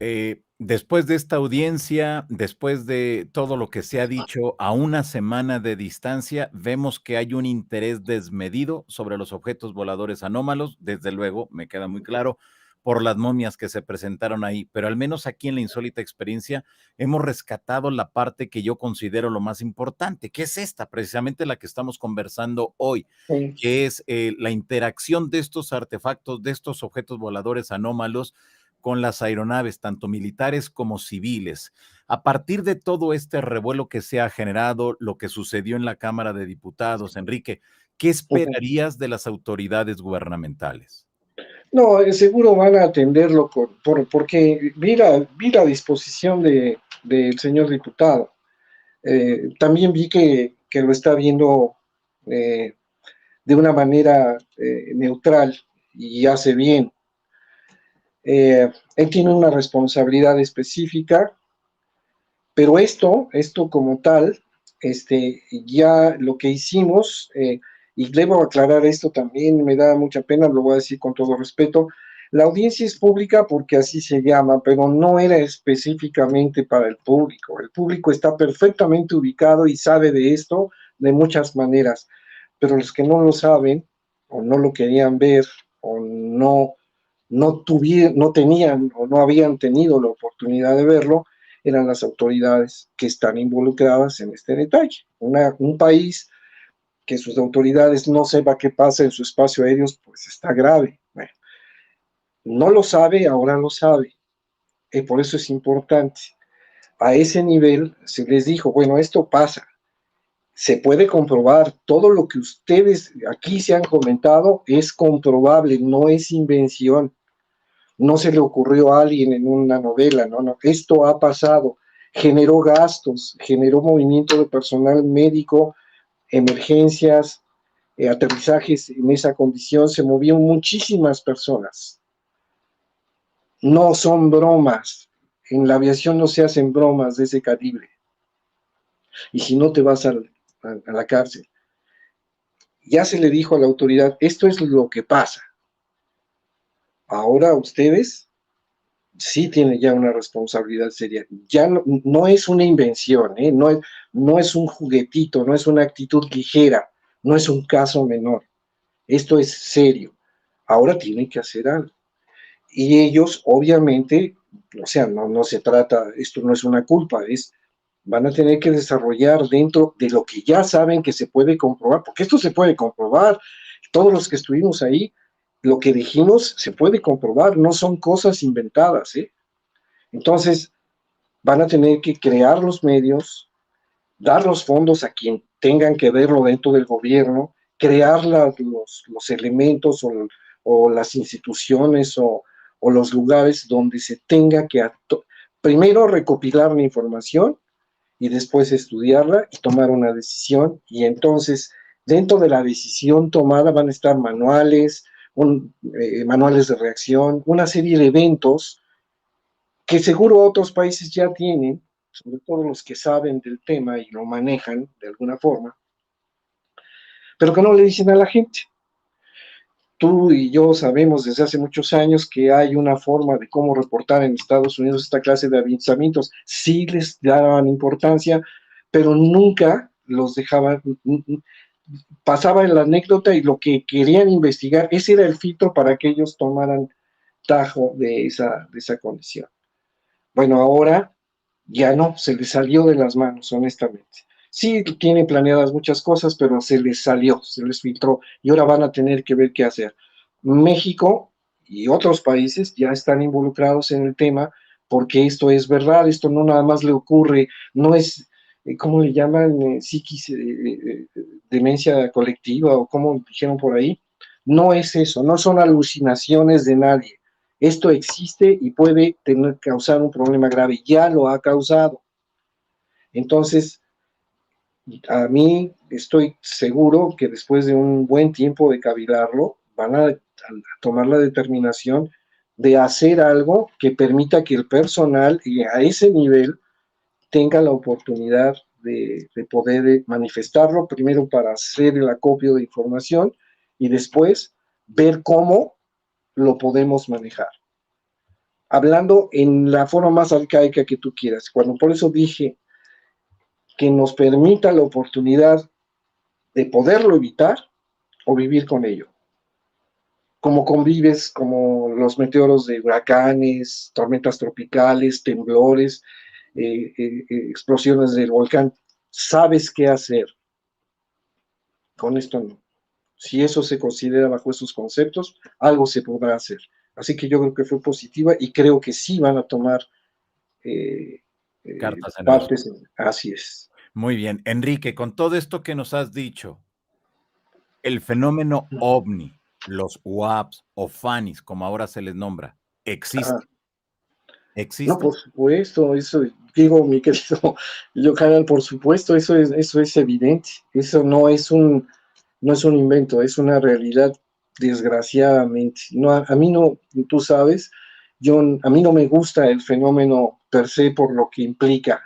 después de esta audiencia, después de todo lo que se ha dicho a una semana de distancia, vemos que hay un interés desmedido sobre los objetos voladores anómalos, desde luego, me queda muy claro, por las momias que se presentaron ahí, pero al menos aquí en la insólita experiencia hemos rescatado la parte que yo considero lo más importante, que es esta, precisamente la que estamos conversando hoy, Sí. que es la interacción de estos artefactos, de estos objetos voladores anómalos con las aeronaves, tanto militares como civiles. A partir de todo este revuelo que se ha generado, lo que sucedió en la Cámara de Diputados, Enrique, ¿qué esperarías de las autoridades gubernamentales? No, seguro van a atenderlo porque vi la disposición del señor diputado. También vi que lo está viendo eh, de una manera neutral y hace bien. Él tiene una responsabilidad específica, pero esto como tal, ya lo que hicimos, y debo aclarar esto también, me da mucha pena, lo voy a decir con todo respeto, la audiencia es pública porque así se llama, pero no era específicamente para el público está perfectamente ubicado y sabe de esto de muchas maneras, pero los que no lo saben, o no lo querían ver, o no tenían o no habían tenido la oportunidad de verlo, eran las autoridades que están involucradas en este detalle. Un país que sus autoridades no sepa qué pasa en su espacio aéreo, pues está grave. Bueno, no lo sabe, ahora lo sabe. Y por eso es importante. A ese nivel se les dijo, bueno, esto pasa. Se puede comprobar, todo lo que ustedes aquí se han comentado es comprobable, no es invención. No se le ocurrió a alguien en una novela, no, no, esto ha pasado, generó gastos, generó movimiento de personal médico, emergencias, aterrizajes en esa condición, se movieron muchísimas personas. No son bromas, en la aviación no se hacen bromas de ese calibre, y si no te vas a la cárcel. Ya se le dijo a la autoridad, esto es lo que pasa. Ahora ustedes sí tiene ya una responsabilidad seria. Ya no es una invención, ¿eh? No es un juguetito, no es una actitud ligera, no es un caso menor. Esto es serio. Ahora tienen que hacer algo. Y ellos, obviamente, o sea, no se trata, esto no es una culpa, van a tener que desarrollar dentro de lo que ya saben que se puede comprobar, porque esto se puede comprobar. Todos los que estuvimos ahí, lo que dijimos se puede comprobar, no son cosas inventadas, ¿eh? Entonces, van a tener que crear los medios, dar los fondos a quien tengan que verlo dentro del gobierno, crear los elementos o las instituciones o los lugares donde se tenga que primero recopilar la información y después estudiarla y tomar una decisión. Y entonces, dentro de la decisión tomada van a estar manuales, manuales de reacción, una serie de eventos que seguro otros países ya tienen, sobre todo los que saben del tema y lo manejan de alguna forma, pero que no le dicen a la gente. Tú y yo sabemos desde hace muchos años que hay una forma de cómo reportar en Estados Unidos esta clase de avistamientos. Sí les daban importancia, pero nunca los dejaban, pasaba en la anécdota y lo que querían investigar, ese era el filtro para que ellos tomaran tajo de esa condición. Bueno, ahora ya no, se les salió de las manos, honestamente. Sí, tienen planeadas muchas cosas, pero se les salió, se les filtró y ahora van a tener que ver qué hacer. México y otros países ya están involucrados en el tema porque esto es verdad, esto no nada más le ocurre, no es, ¿cómo le llaman? Psiquis, demencia colectiva o como dijeron por ahí. No es eso, no son alucinaciones de nadie. Esto existe y puede causar un problema grave, ya lo ha causado. Entonces, a mí estoy seguro que después de un buen tiempo de cavilarlo, van a tomar la determinación de hacer algo que permita que el personal y a ese nivel tenga la oportunidad de poder manifestarlo, primero para hacer el acopio de información y después ver cómo lo podemos manejar. Hablando en la forma más arcaica que tú quieras, cuando por eso dije que nos permita la oportunidad de poderlo evitar o vivir con ello. Como convives, como los meteoros de huracanes, tormentas tropicales, temblores, explosiones del volcán, sabes qué hacer. Con esto no. Si eso se considera bajo esos conceptos, algo se podrá hacer. Así que yo creo que fue positiva y creo que sí van a tomar Cartas en el partes. asunto. Así es. Muy bien. Enrique, con todo esto que nos has dicho, el fenómeno ovni, los UAPs o FANIs, como ahora se les nombra, Ajá. ¿existe? No, ¿Existe? por supuesto, eso, digo, mi querido Johanan, por supuesto, eso es evidente. Eso no es un invento, es una realidad, desgraciadamente. No, a mí no, tú sabes, a mí no me gusta el fenómeno per se por lo que implica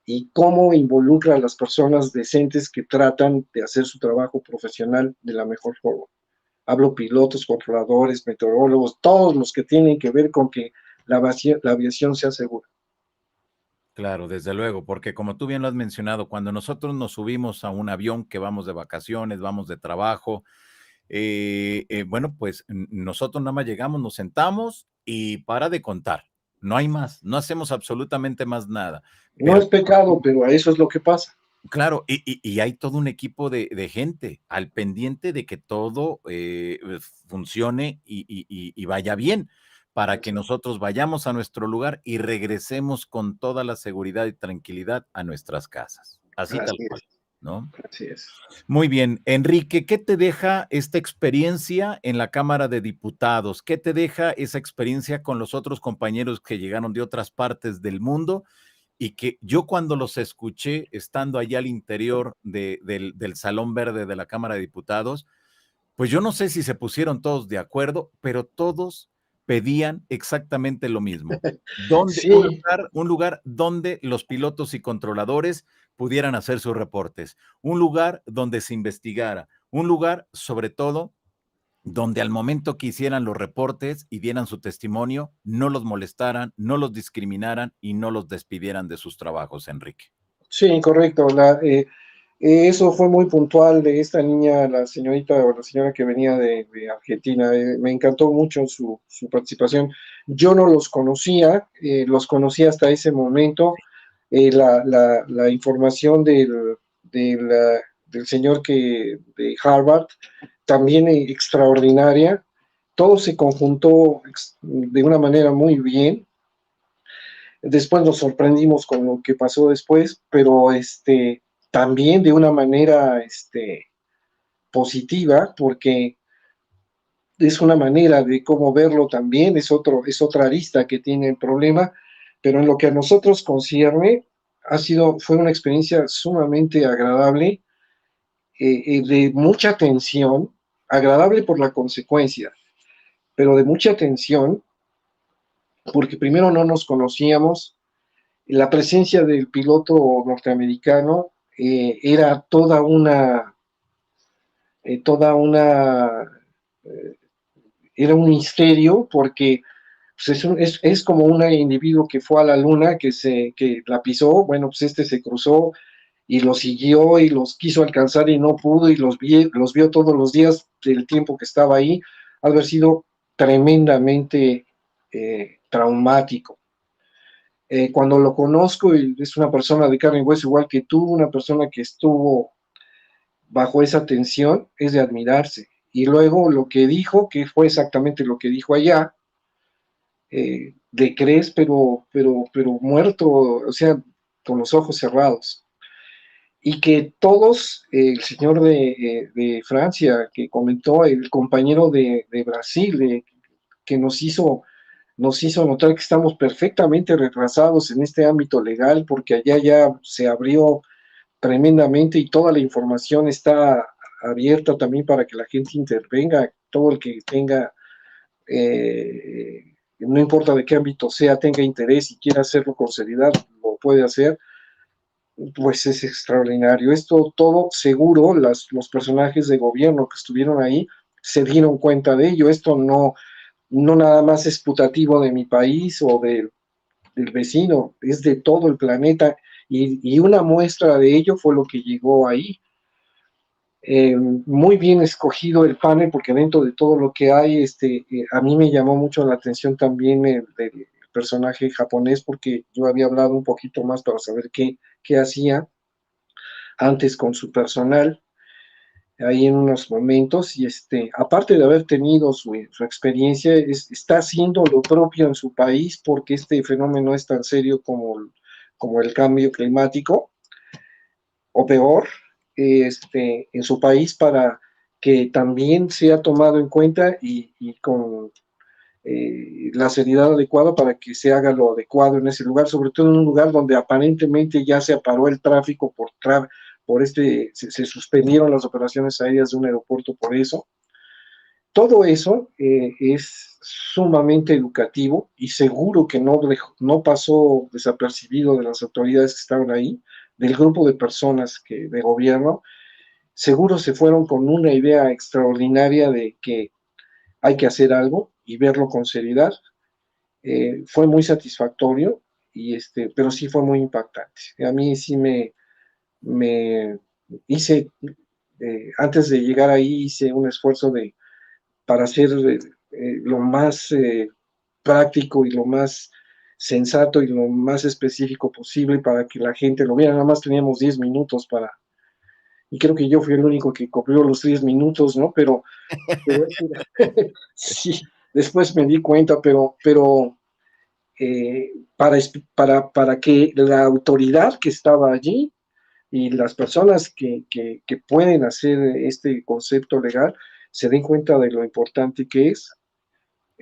y cómo involucra a las personas decentes que tratan de hacer su trabajo profesional de la mejor forma. Hablo pilotos, controladores, meteorólogos, todos los que tienen que ver con que la aviación sea segura. Claro, desde luego, porque como tú bien lo has mencionado, cuando nosotros nos subimos a un avión que vamos de vacaciones, vamos de trabajo, bueno, pues nosotros nada más llegamos, nos sentamos y para de contar. No hay más, no hacemos absolutamente más nada. No Pero es pecado, pero eso es lo que pasa. claro, y hay todo un equipo de gente al pendiente de que todo funcione y vaya bien, para que Así, nosotros vayamos a nuestro lugar y regresemos con toda la seguridad y tranquilidad a nuestras casas. Así tal así cual, es, ¿no? así es. Muy bien, Enrique, ¿qué te deja esta experiencia en la Cámara de Diputados? ¿Qué te deja esa experiencia con los otros compañeros que llegaron de otras partes del mundo? Y que yo cuando los escuché estando allá al interior del Salón Verde de la Cámara de Diputados, pues yo no sé si se pusieron todos de acuerdo, pero todos pedían exactamente lo mismo. Donde, Sí, un lugar donde los pilotos y controladores pudieran hacer sus reportes, un lugar donde se investigara, un lugar sobre todo donde al momento que hicieran los reportes y dieran su testimonio, no los molestaran, no los discriminaran y no los despidieran de sus trabajos, Enrique. sí, correcto. Eso fue muy puntual de esta niña, la señorita o la señora que venía de Argentina. Me encantó mucho su participación. Yo no los conocí hasta ese momento. La información del señor de Harvard, también extraordinaria. Todo se conjuntó de una manera muy bien. Después nos sorprendimos con lo que pasó después, pero también de una manera positiva, porque es una manera de cómo verlo también, es otra arista que tiene el problema, pero en lo que a nosotros concierne, fue una experiencia sumamente agradable, de mucha tensión, agradable por la consecuencia, pero de mucha tensión, porque primero no nos conocíamos. La presencia del piloto norteamericano era toda una, eh, era un misterio, porque pues es como un individuo que fue a la luna, que la pisó. Bueno, pues este se cruzó y los siguió y los quiso alcanzar y no pudo, y los vio todos los días del tiempo que estaba ahí. Ha de haber sido tremendamente traumático. Cuando lo conozco, es una persona de carne y hueso igual que tú, una persona que estuvo bajo esa tensión, es de admirarse. Y luego lo que dijo, que fue exactamente lo que dijo allá, le crees, pero muerto, o sea, con los ojos cerrados. Y que todos, el señor de Francia que comentó, el compañero de Brasil, que nos hizo notar que estamos perfectamente retrasados en este ámbito legal, porque allá ya se abrió tremendamente y toda la información está abierta también para que la gente intervenga, todo el que tenga, no importa de qué ámbito sea, tenga interés y quiera hacerlo con seriedad, lo puede hacer. Pues es extraordinario. Esto todo seguro, los personajes de gobierno que estuvieron ahí se dieron cuenta de ello. Esto no nada más es putativo de mi país o del vecino, es de todo el planeta, y una muestra de ello fue lo que llegó ahí. Muy bien escogido el panel, porque dentro de todo lo que hay, a mí me llamó mucho la atención también el personaje japonés, porque yo había hablado un poquito más para saber qué hacía antes con su personal ahí en unos momentos, y aparte de haber tenido su experiencia, está haciendo lo propio en su país, porque este fenómeno es tan serio como el cambio climático, o peor, en su país, para que también sea tomado en cuenta y con la seriedad adecuada para que se haga lo adecuado en ese lugar, sobre todo en un lugar donde aparentemente ya se paró el tráfico se suspendieron las operaciones aéreas de un aeropuerto por eso. Todo eso es sumamente educativo y seguro que no pasó desapercibido de las autoridades que estaban ahí, del grupo de personas de gobierno. Seguro se fueron con una idea extraordinaria de que hay que hacer algo y verlo con seriedad. Fue muy satisfactorio, pero sí fue muy impactante. A mí sí me hice, antes de llegar ahí, hice un esfuerzo para hacer lo más práctico y lo más sensato y lo más específico posible para que la gente lo viera. Nada más teníamos 10 minutos y creo que yo fui el único que copió los 10 minutos, ¿no? Pero sí, después me di cuenta, pero para que la autoridad que estaba allí y las personas que pueden hacer este concepto legal se den cuenta de lo importante que es,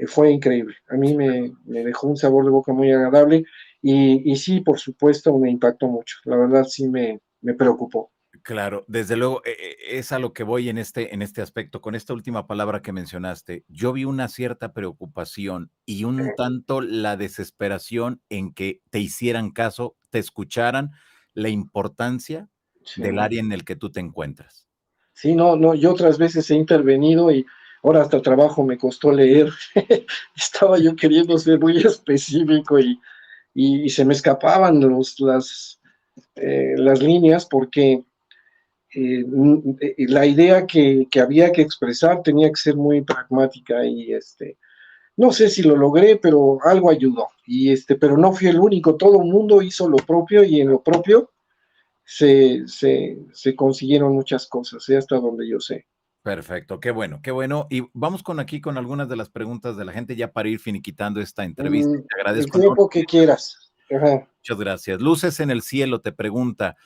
fue increíble. A mí me dejó un sabor de boca muy agradable, y sí, por supuesto, me impactó mucho. La verdad, sí me preocupó. Claro, desde luego, es a lo que voy en este aspecto. Con esta última palabra que mencionaste, yo vi una cierta preocupación y un tanto la desesperación en que te hicieran caso, te escucharan la importancia Sí. del área en el que tú te encuentras. Sí, no, yo otras veces he intervenido y ahora hasta trabajo me costó leer. Estaba yo queriendo ser muy específico y se me escapaban las líneas, porque la idea que había que expresar tenía que ser muy pragmática, y no sé si lo logré, pero algo ayudó. Pero no fui el único, todo el mundo hizo lo propio, y en lo propio se consiguieron muchas cosas, hasta donde yo sé. Perfecto, qué bueno, qué bueno. Y vamos con algunas de las preguntas de la gente ya para ir finiquitando esta entrevista. Te El agradezco tiempo que enormemente. quieras. Ajá. Muchas gracias. Luces en el cielo te pregunta,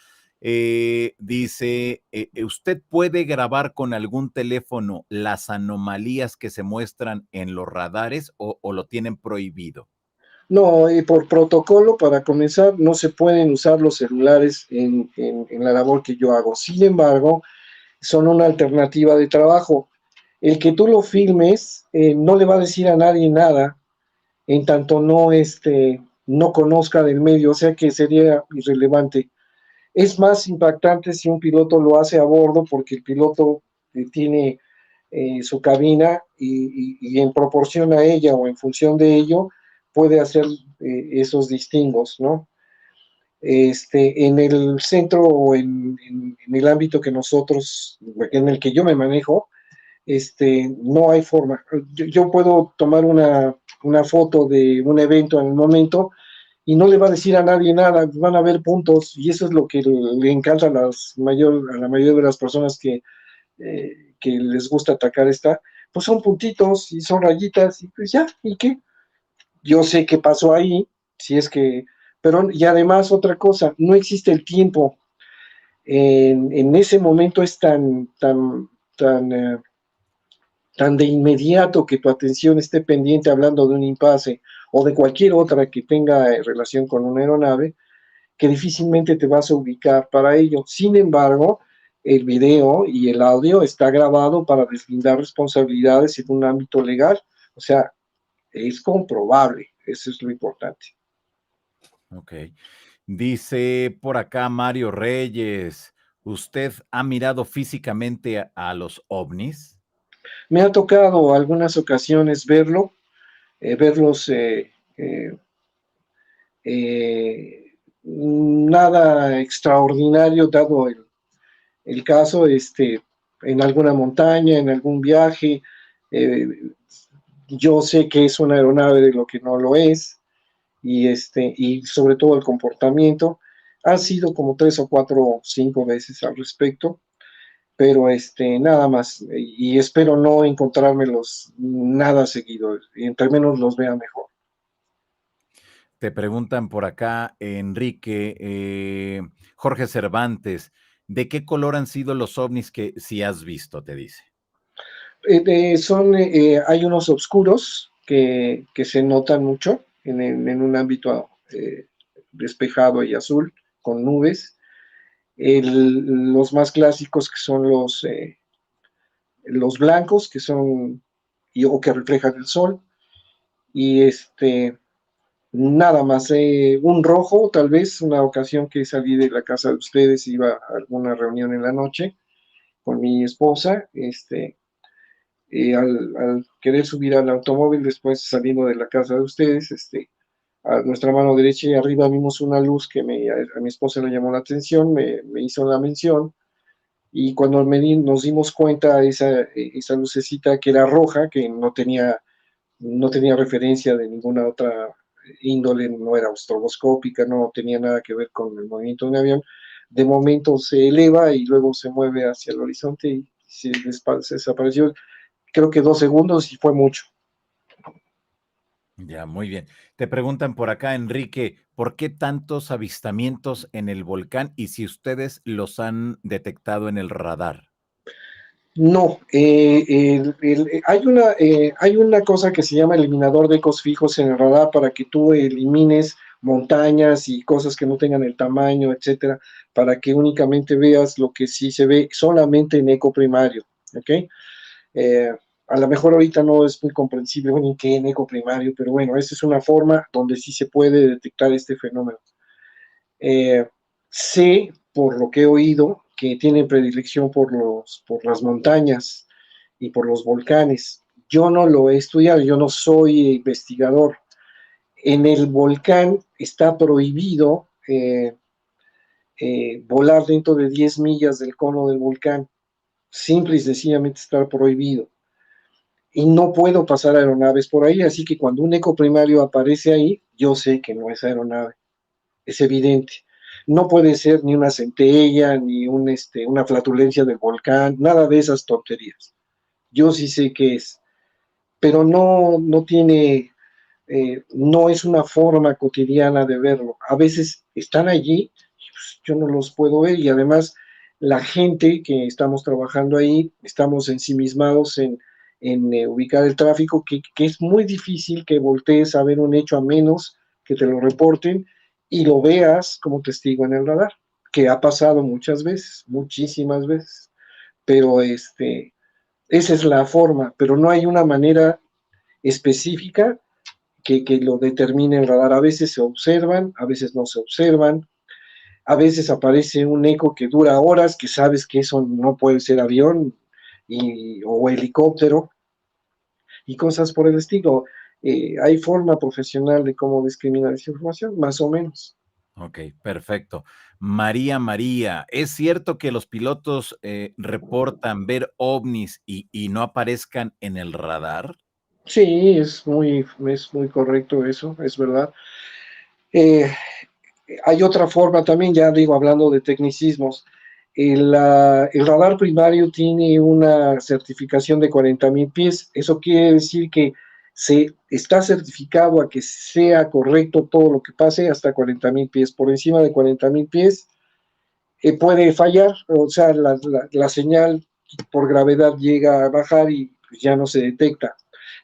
dice, ¿usted puede grabar con algún teléfono las anomalías que se muestran en los radares o lo tienen prohibido? No, por protocolo, para comenzar, no se pueden usar los celulares en la labor que yo hago. Sin embargo, son una alternativa de trabajo. El que tú lo filmes no le va a decir a nadie nada, en tanto no conozca del medio, o sea que sería irrelevante. Es más impactante si un piloto lo hace a bordo, porque el piloto tiene su cabina y en proporción a ella o en función de ello puede hacer esos distingos, ¿no? En el centro o en el ámbito que nosotros, en el que yo me manejo, no hay forma. Yo puedo tomar una foto de un evento en el momento y no le va a decir a nadie nada, van a ver puntos, y eso es lo que le encanta a la mayoría de las personas que les gusta atacar pues son puntitos y son rayitas, y pues ya, ¿y qué? Yo sé qué pasó ahí, si es que, pero, y además otra cosa, no existe el tiempo, en ese momento es tan de inmediato que tu atención esté pendiente hablando de un impasse o de cualquier otra que tenga relación con una aeronave, que difícilmente te vas a ubicar para ello. Sin embargo, el video y el audio está grabado para deslindar responsabilidades en un ámbito legal. O sea, es comprobable. Eso es lo importante. Ok. Dice por acá Mario Reyes, ¿usted ha mirado físicamente a los ovnis? Me ha tocado algunas ocasiones verlos eh, nada extraordinario dado el caso, en alguna montaña, en algún viaje. eh, yo sé que es una aeronave de lo que no lo es, y sobre todo el comportamiento. Ha sido como 3 o 4 o 5 veces al respecto, pero nada más, y espero no encontrármelos nada seguido, y entre menos los vea mejor. Te preguntan por acá, Enrique, Jorge Cervantes, ¿de qué color han sido los ovnis que si has visto? Te dice. Hay unos oscuros que se notan mucho en un ámbito despejado y azul, con nubes. Los más clásicos que son los blancos, que son o que reflejan el sol, y nada más, un rojo, tal vez una ocasión que salí de la casa de ustedes, iba a alguna reunión en la noche con mi esposa, al querer subir al automóvil, después saliendo de la casa de ustedes, a nuestra mano derecha y arriba vimos una luz que a mi esposa le llamó la atención, me hizo la mención, y cuando nos dimos cuenta esa lucecita que era roja, que no tenía referencia de ninguna otra índole, no era estroboscópica, no tenía nada que ver con el movimiento de un avión, de momento se eleva y luego se mueve hacia el horizonte y se desapareció, creo que 2 segundos, y fue mucho. Ya, muy bien. Te preguntan por acá, Enrique, ¿por qué tantos avistamientos en el volcán y si ustedes los han detectado en el radar? No, hay una cosa que se llama eliminador de ecos fijos en el radar para que tú elimines montañas y cosas que no tengan el tamaño, etcétera, para que únicamente veas lo que sí se ve solamente en eco primario, ¿ok? Eh, a lo mejor ahorita no es muy comprensible, bueno, ¿en qué en eco primario? Pero bueno, esa es una forma donde sí se puede detectar este fenómeno. Eh, Sé, por lo que he oído, que tienen predilección por las montañas y por los volcanes. Yo no lo he estudiado, yo no soy investigador. En el volcán está prohibido volar dentro de 10 millas del cono del volcán. Simple y sencillamente está prohibido. Y no puedo pasar aeronaves por ahí, así que cuando un eco primario aparece ahí, yo sé que no es aeronave, es evidente. No puede ser ni una centella, ni una flatulencia del volcán, nada de esas tonterías. Yo sí sé qué es, pero no tiene, no es una forma cotidiana de verlo. A veces están allí, pues, yo no los puedo ver, y además la gente que estamos trabajando ahí, estamos ensimismados en ubicar el tráfico, que es muy difícil que voltees a ver un hecho a menos que te lo reporten y lo veas como testigo en el radar, que ha pasado muchas veces, muchísimas veces, pero esa es la forma, pero no hay una manera específica que lo determine el radar. A veces se observan, a veces no se observan, a veces aparece un eco que dura horas, que sabes que eso no puede ser avión o helicóptero, y cosas por el estilo. ¿Hay forma profesional de cómo discriminar esa información? Más o menos. Ok, perfecto. María, ¿es cierto que los pilotos reportan ver ovnis y no aparezcan en el radar? Sí, es muy correcto eso, es verdad. Eh, Hay otra forma también, ya digo, hablando de tecnicismos. El radar primario tiene una certificación de 40,000 pies. Eso quiere decir que se está certificado a que sea correcto todo lo que pase hasta 40,000 pies. Por encima de 40,000 pies puede fallar, o sea, la señal por gravedad llega a bajar y pues, ya no se detecta.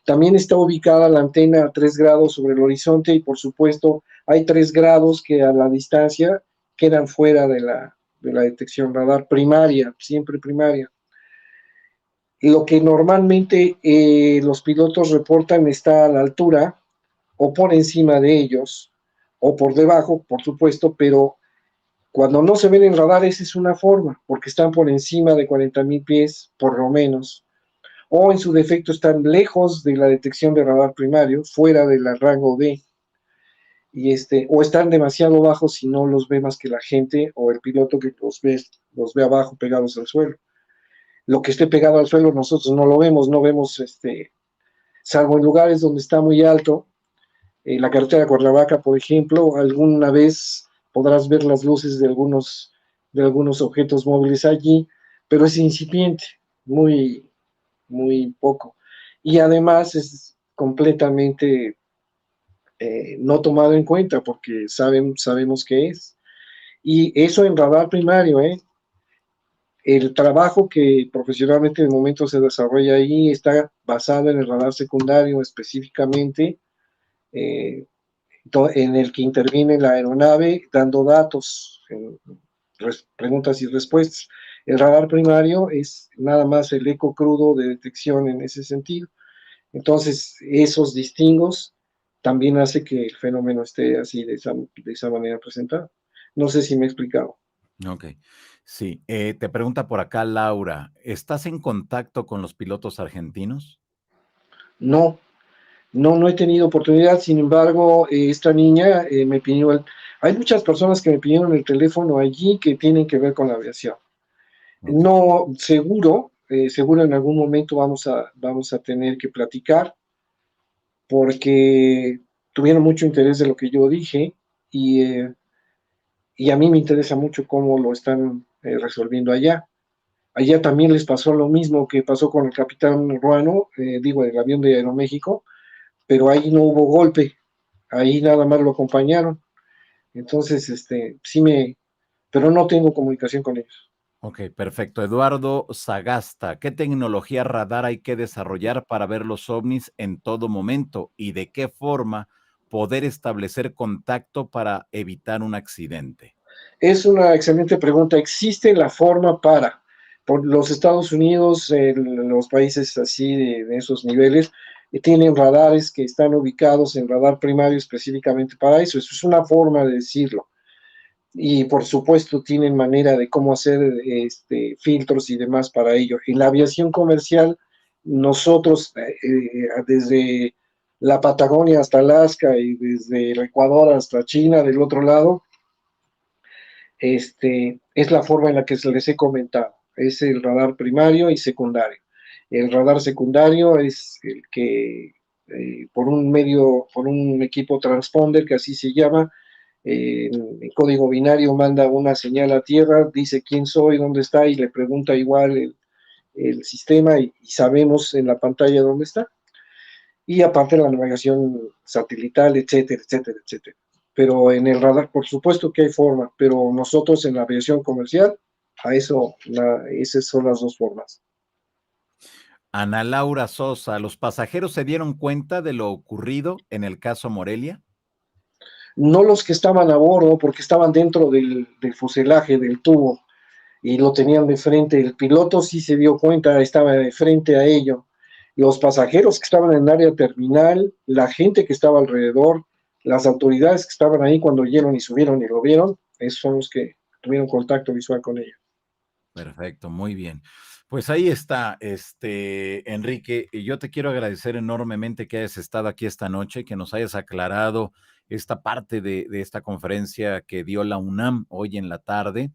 También está ubicada la antena a 3 grados sobre el horizonte y por supuesto hay 3 grados que a la distancia quedan fuera de la detección radar primaria, siempre primaria. Lo que normalmente los pilotos reportan está a la altura o por encima de ellos o por debajo, por supuesto, pero cuando no se ven en radar, esa es una forma, porque están por encima de 40,000 pies, por lo menos, o en su defecto están lejos de la detección de radar primario, fuera del rango D, o están demasiado bajos y no los ve más que la gente o el piloto que los ve abajo pegados al suelo. Lo que esté pegado al suelo nosotros no lo vemos, no vemos, salvo en lugares donde está muy alto, la carretera de Cuernavaca, por ejemplo, alguna vez podrás ver las luces de algunos objetos móviles allí, pero es incipiente, muy, muy poco. Y además es completamente no tomado en cuenta porque sabemos qué es. Y eso en radar primario, ¿eh? El trabajo que profesionalmente de momento se desarrolla ahí está basado en el radar secundario específicamente, eh, en el que interviene la aeronave dando datos, preguntas y respuestas. El radar primario es nada más el eco crudo de detección en ese sentido. Entonces, esos distingos también hace que el fenómeno esté así, de esa manera presentado. No sé si me he explicado. Ok, sí. Te pregunta por acá Laura, ¿estás en contacto con los pilotos argentinos? No, no he tenido oportunidad. Sin embargo, esta niña me pidió, hay muchas personas que me pidieron el teléfono allí que tienen que ver con la aviación. Ok, No, seguro en algún momento vamos a tener que platicar porque tuvieron mucho interés de lo que yo dije y, eh, y a mí me interesa mucho cómo lo están resolviendo allá. Allá también les pasó lo mismo que pasó con el capitán Ruano, digo, el avión de Aeroméxico, pero ahí no hubo golpe, ahí nada más lo acompañaron. Entonces, pero no tengo comunicación con ellos. ok, perfecto. Eduardo Sagasta, ¿qué tecnología radar hay que desarrollar para ver los ovnis en todo momento y de qué forma poder establecer contacto para evitar un accidente? Es una excelente pregunta. ¿Existe la forma por los Estados Unidos, los países así de esos niveles, tienen radares que están ubicados en radar primario específicamente para eso? Eso es una forma de decirlo. Y por supuesto tienen manera de cómo hacer filtros y demás para ello. En la aviación comercial, nosotros desde la Patagonia hasta Alaska y desde el Ecuador hasta China del otro lado, es la forma en la que se les he comentado. Es el radar primario y secundario. El radar secundario es el que por un equipo transponder, que así se llama, en código binario manda una señal a tierra, dice quién soy, dónde está, y le pregunta igual el sistema y sabemos en la pantalla dónde está. Y aparte la navegación satelital, etcétera, etcétera, etcétera. Pero en el radar, por supuesto que hay forma, pero nosotros en la aviación comercial, esas son las dos formas. Ana Laura Sosa, ¿los pasajeros se dieron cuenta de lo ocurrido en el caso Morelia? No los que estaban a bordo, porque estaban dentro del fuselaje, del tubo, y lo tenían de frente. El piloto sí se dio cuenta, estaba de frente a ello. los pasajeros que estaban en el área terminal, la gente que estaba alrededor, las autoridades que estaban ahí cuando oyeron y subieron y lo vieron, esos son los que tuvieron contacto visual con ella. Perfecto, muy bien. Pues ahí está, Enrique, y yo te quiero agradecer enormemente que hayas estado aquí esta noche, que nos hayas aclarado esta parte de esta conferencia que dio la UNAM hoy en la tarde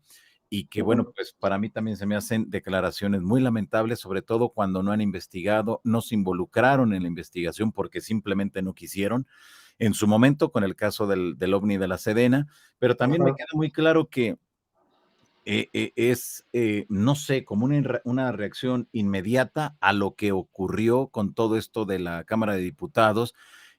y que, bueno, pues para mí también se me hacen declaraciones muy lamentables, sobre todo cuando no han investigado, no se involucraron en la investigación porque simplemente no quisieron en su momento con el caso del OVNI de la Sedena, pero también me Ajá. queda muy claro que no sé, como una reacción inmediata a lo que ocurrió con todo esto de la Cámara de Diputados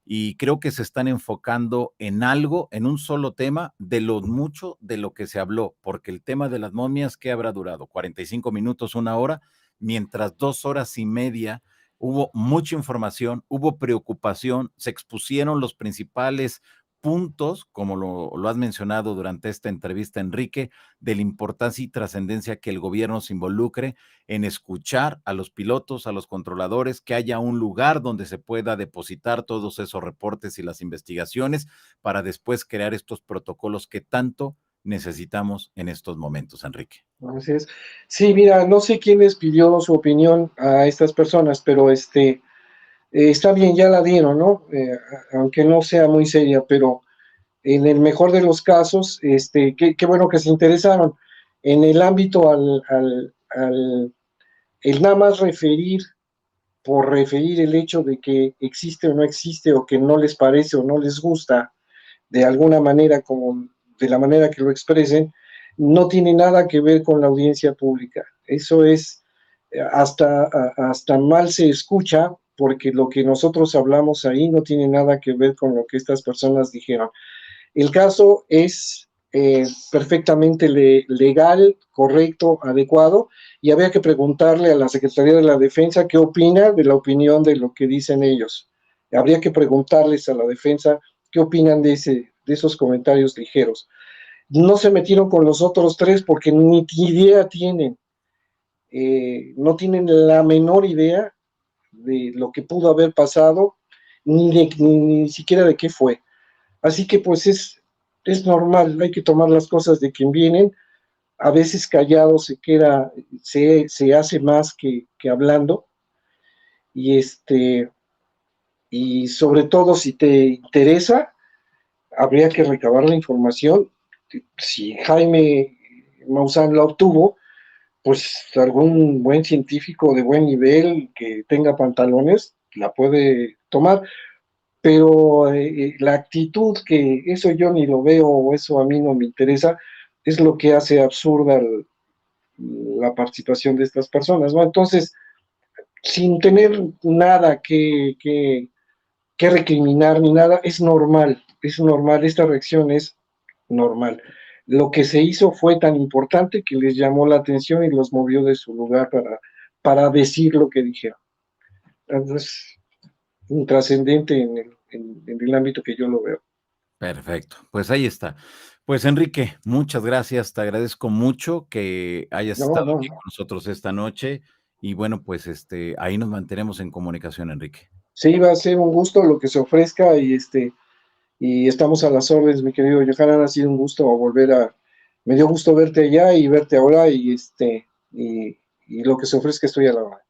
y creo que se están enfocando en algo, en un solo tema, de lo mucho de lo que se habló, porque el tema de las momias, ¿qué habrá durado? 45 minutos, una hora, mientras 2 horas y media hubo mucha información, hubo preocupación, se expusieron los principales puntos, como lo has mencionado durante esta entrevista, Enrique, de la importancia y trascendencia que el gobierno se involucre en escuchar a los pilotos, a los controladores, que haya un lugar donde se pueda depositar todos esos reportes y las investigaciones para después crear estos protocolos que tanto necesitamos en estos momentos, Enrique. Así es. Sí, mira, no sé quién les pidió su opinión a estas personas, pero está bien, ya la dieron, ¿no? Aunque no sea muy seria, pero en el mejor de los casos, qué bueno que se interesaron. En el ámbito el nada más referir por referir el hecho de que existe o no existe, o que no les parece o no les gusta, de alguna manera, como de la manera que lo expresen, no tiene nada que ver con la audiencia pública. Eso es, hasta mal se escucha, porque lo que nosotros hablamos ahí no tiene nada que ver con lo que estas personas dijeron. El caso es perfectamente legal, correcto, adecuado, y había que preguntarle a la Secretaría de la Defensa qué opina de la opinión de lo que dicen ellos. Habría que preguntarles a la defensa qué opinan de esos comentarios ligeros. No se metieron con los otros tres porque ni idea tienen, no tienen la menor idea de lo que pudo haber pasado, ni siquiera de qué fue. Así que pues es normal, hay que tomar las cosas de quien vienen. A veces callado se hace más que hablando. Y y sobre todo si te interesa, habría que recabar la información. Si Jaime Maussan la obtuvo, pues algún buen científico de buen nivel que tenga pantalones la puede tomar, pero la actitud, que eso yo ni lo veo, o eso a mí no me interesa, es lo que hace absurda la participación de estas personas, ¿no? Entonces, sin tener nada que recriminar ni nada, es normal, esta reacción es normal. Lo que se hizo fue tan importante que les llamó la atención y los movió de su lugar para decir lo que dijeron. Entonces, intrascendente en el ámbito que yo lo veo. Perfecto, pues ahí está. Pues Enrique, muchas gracias, te agradezco mucho que hayas No, estado no, aquí no. con nosotros esta noche y bueno, pues ahí nos mantenemos en comunicación, Enrique. Sí, va a ser un gusto lo que se ofrezca y estamos a las órdenes, mi querido Johanan. Ha sido un gusto me dio gusto verte allá y verte ahora y lo que se ofrezca estoy a la hora.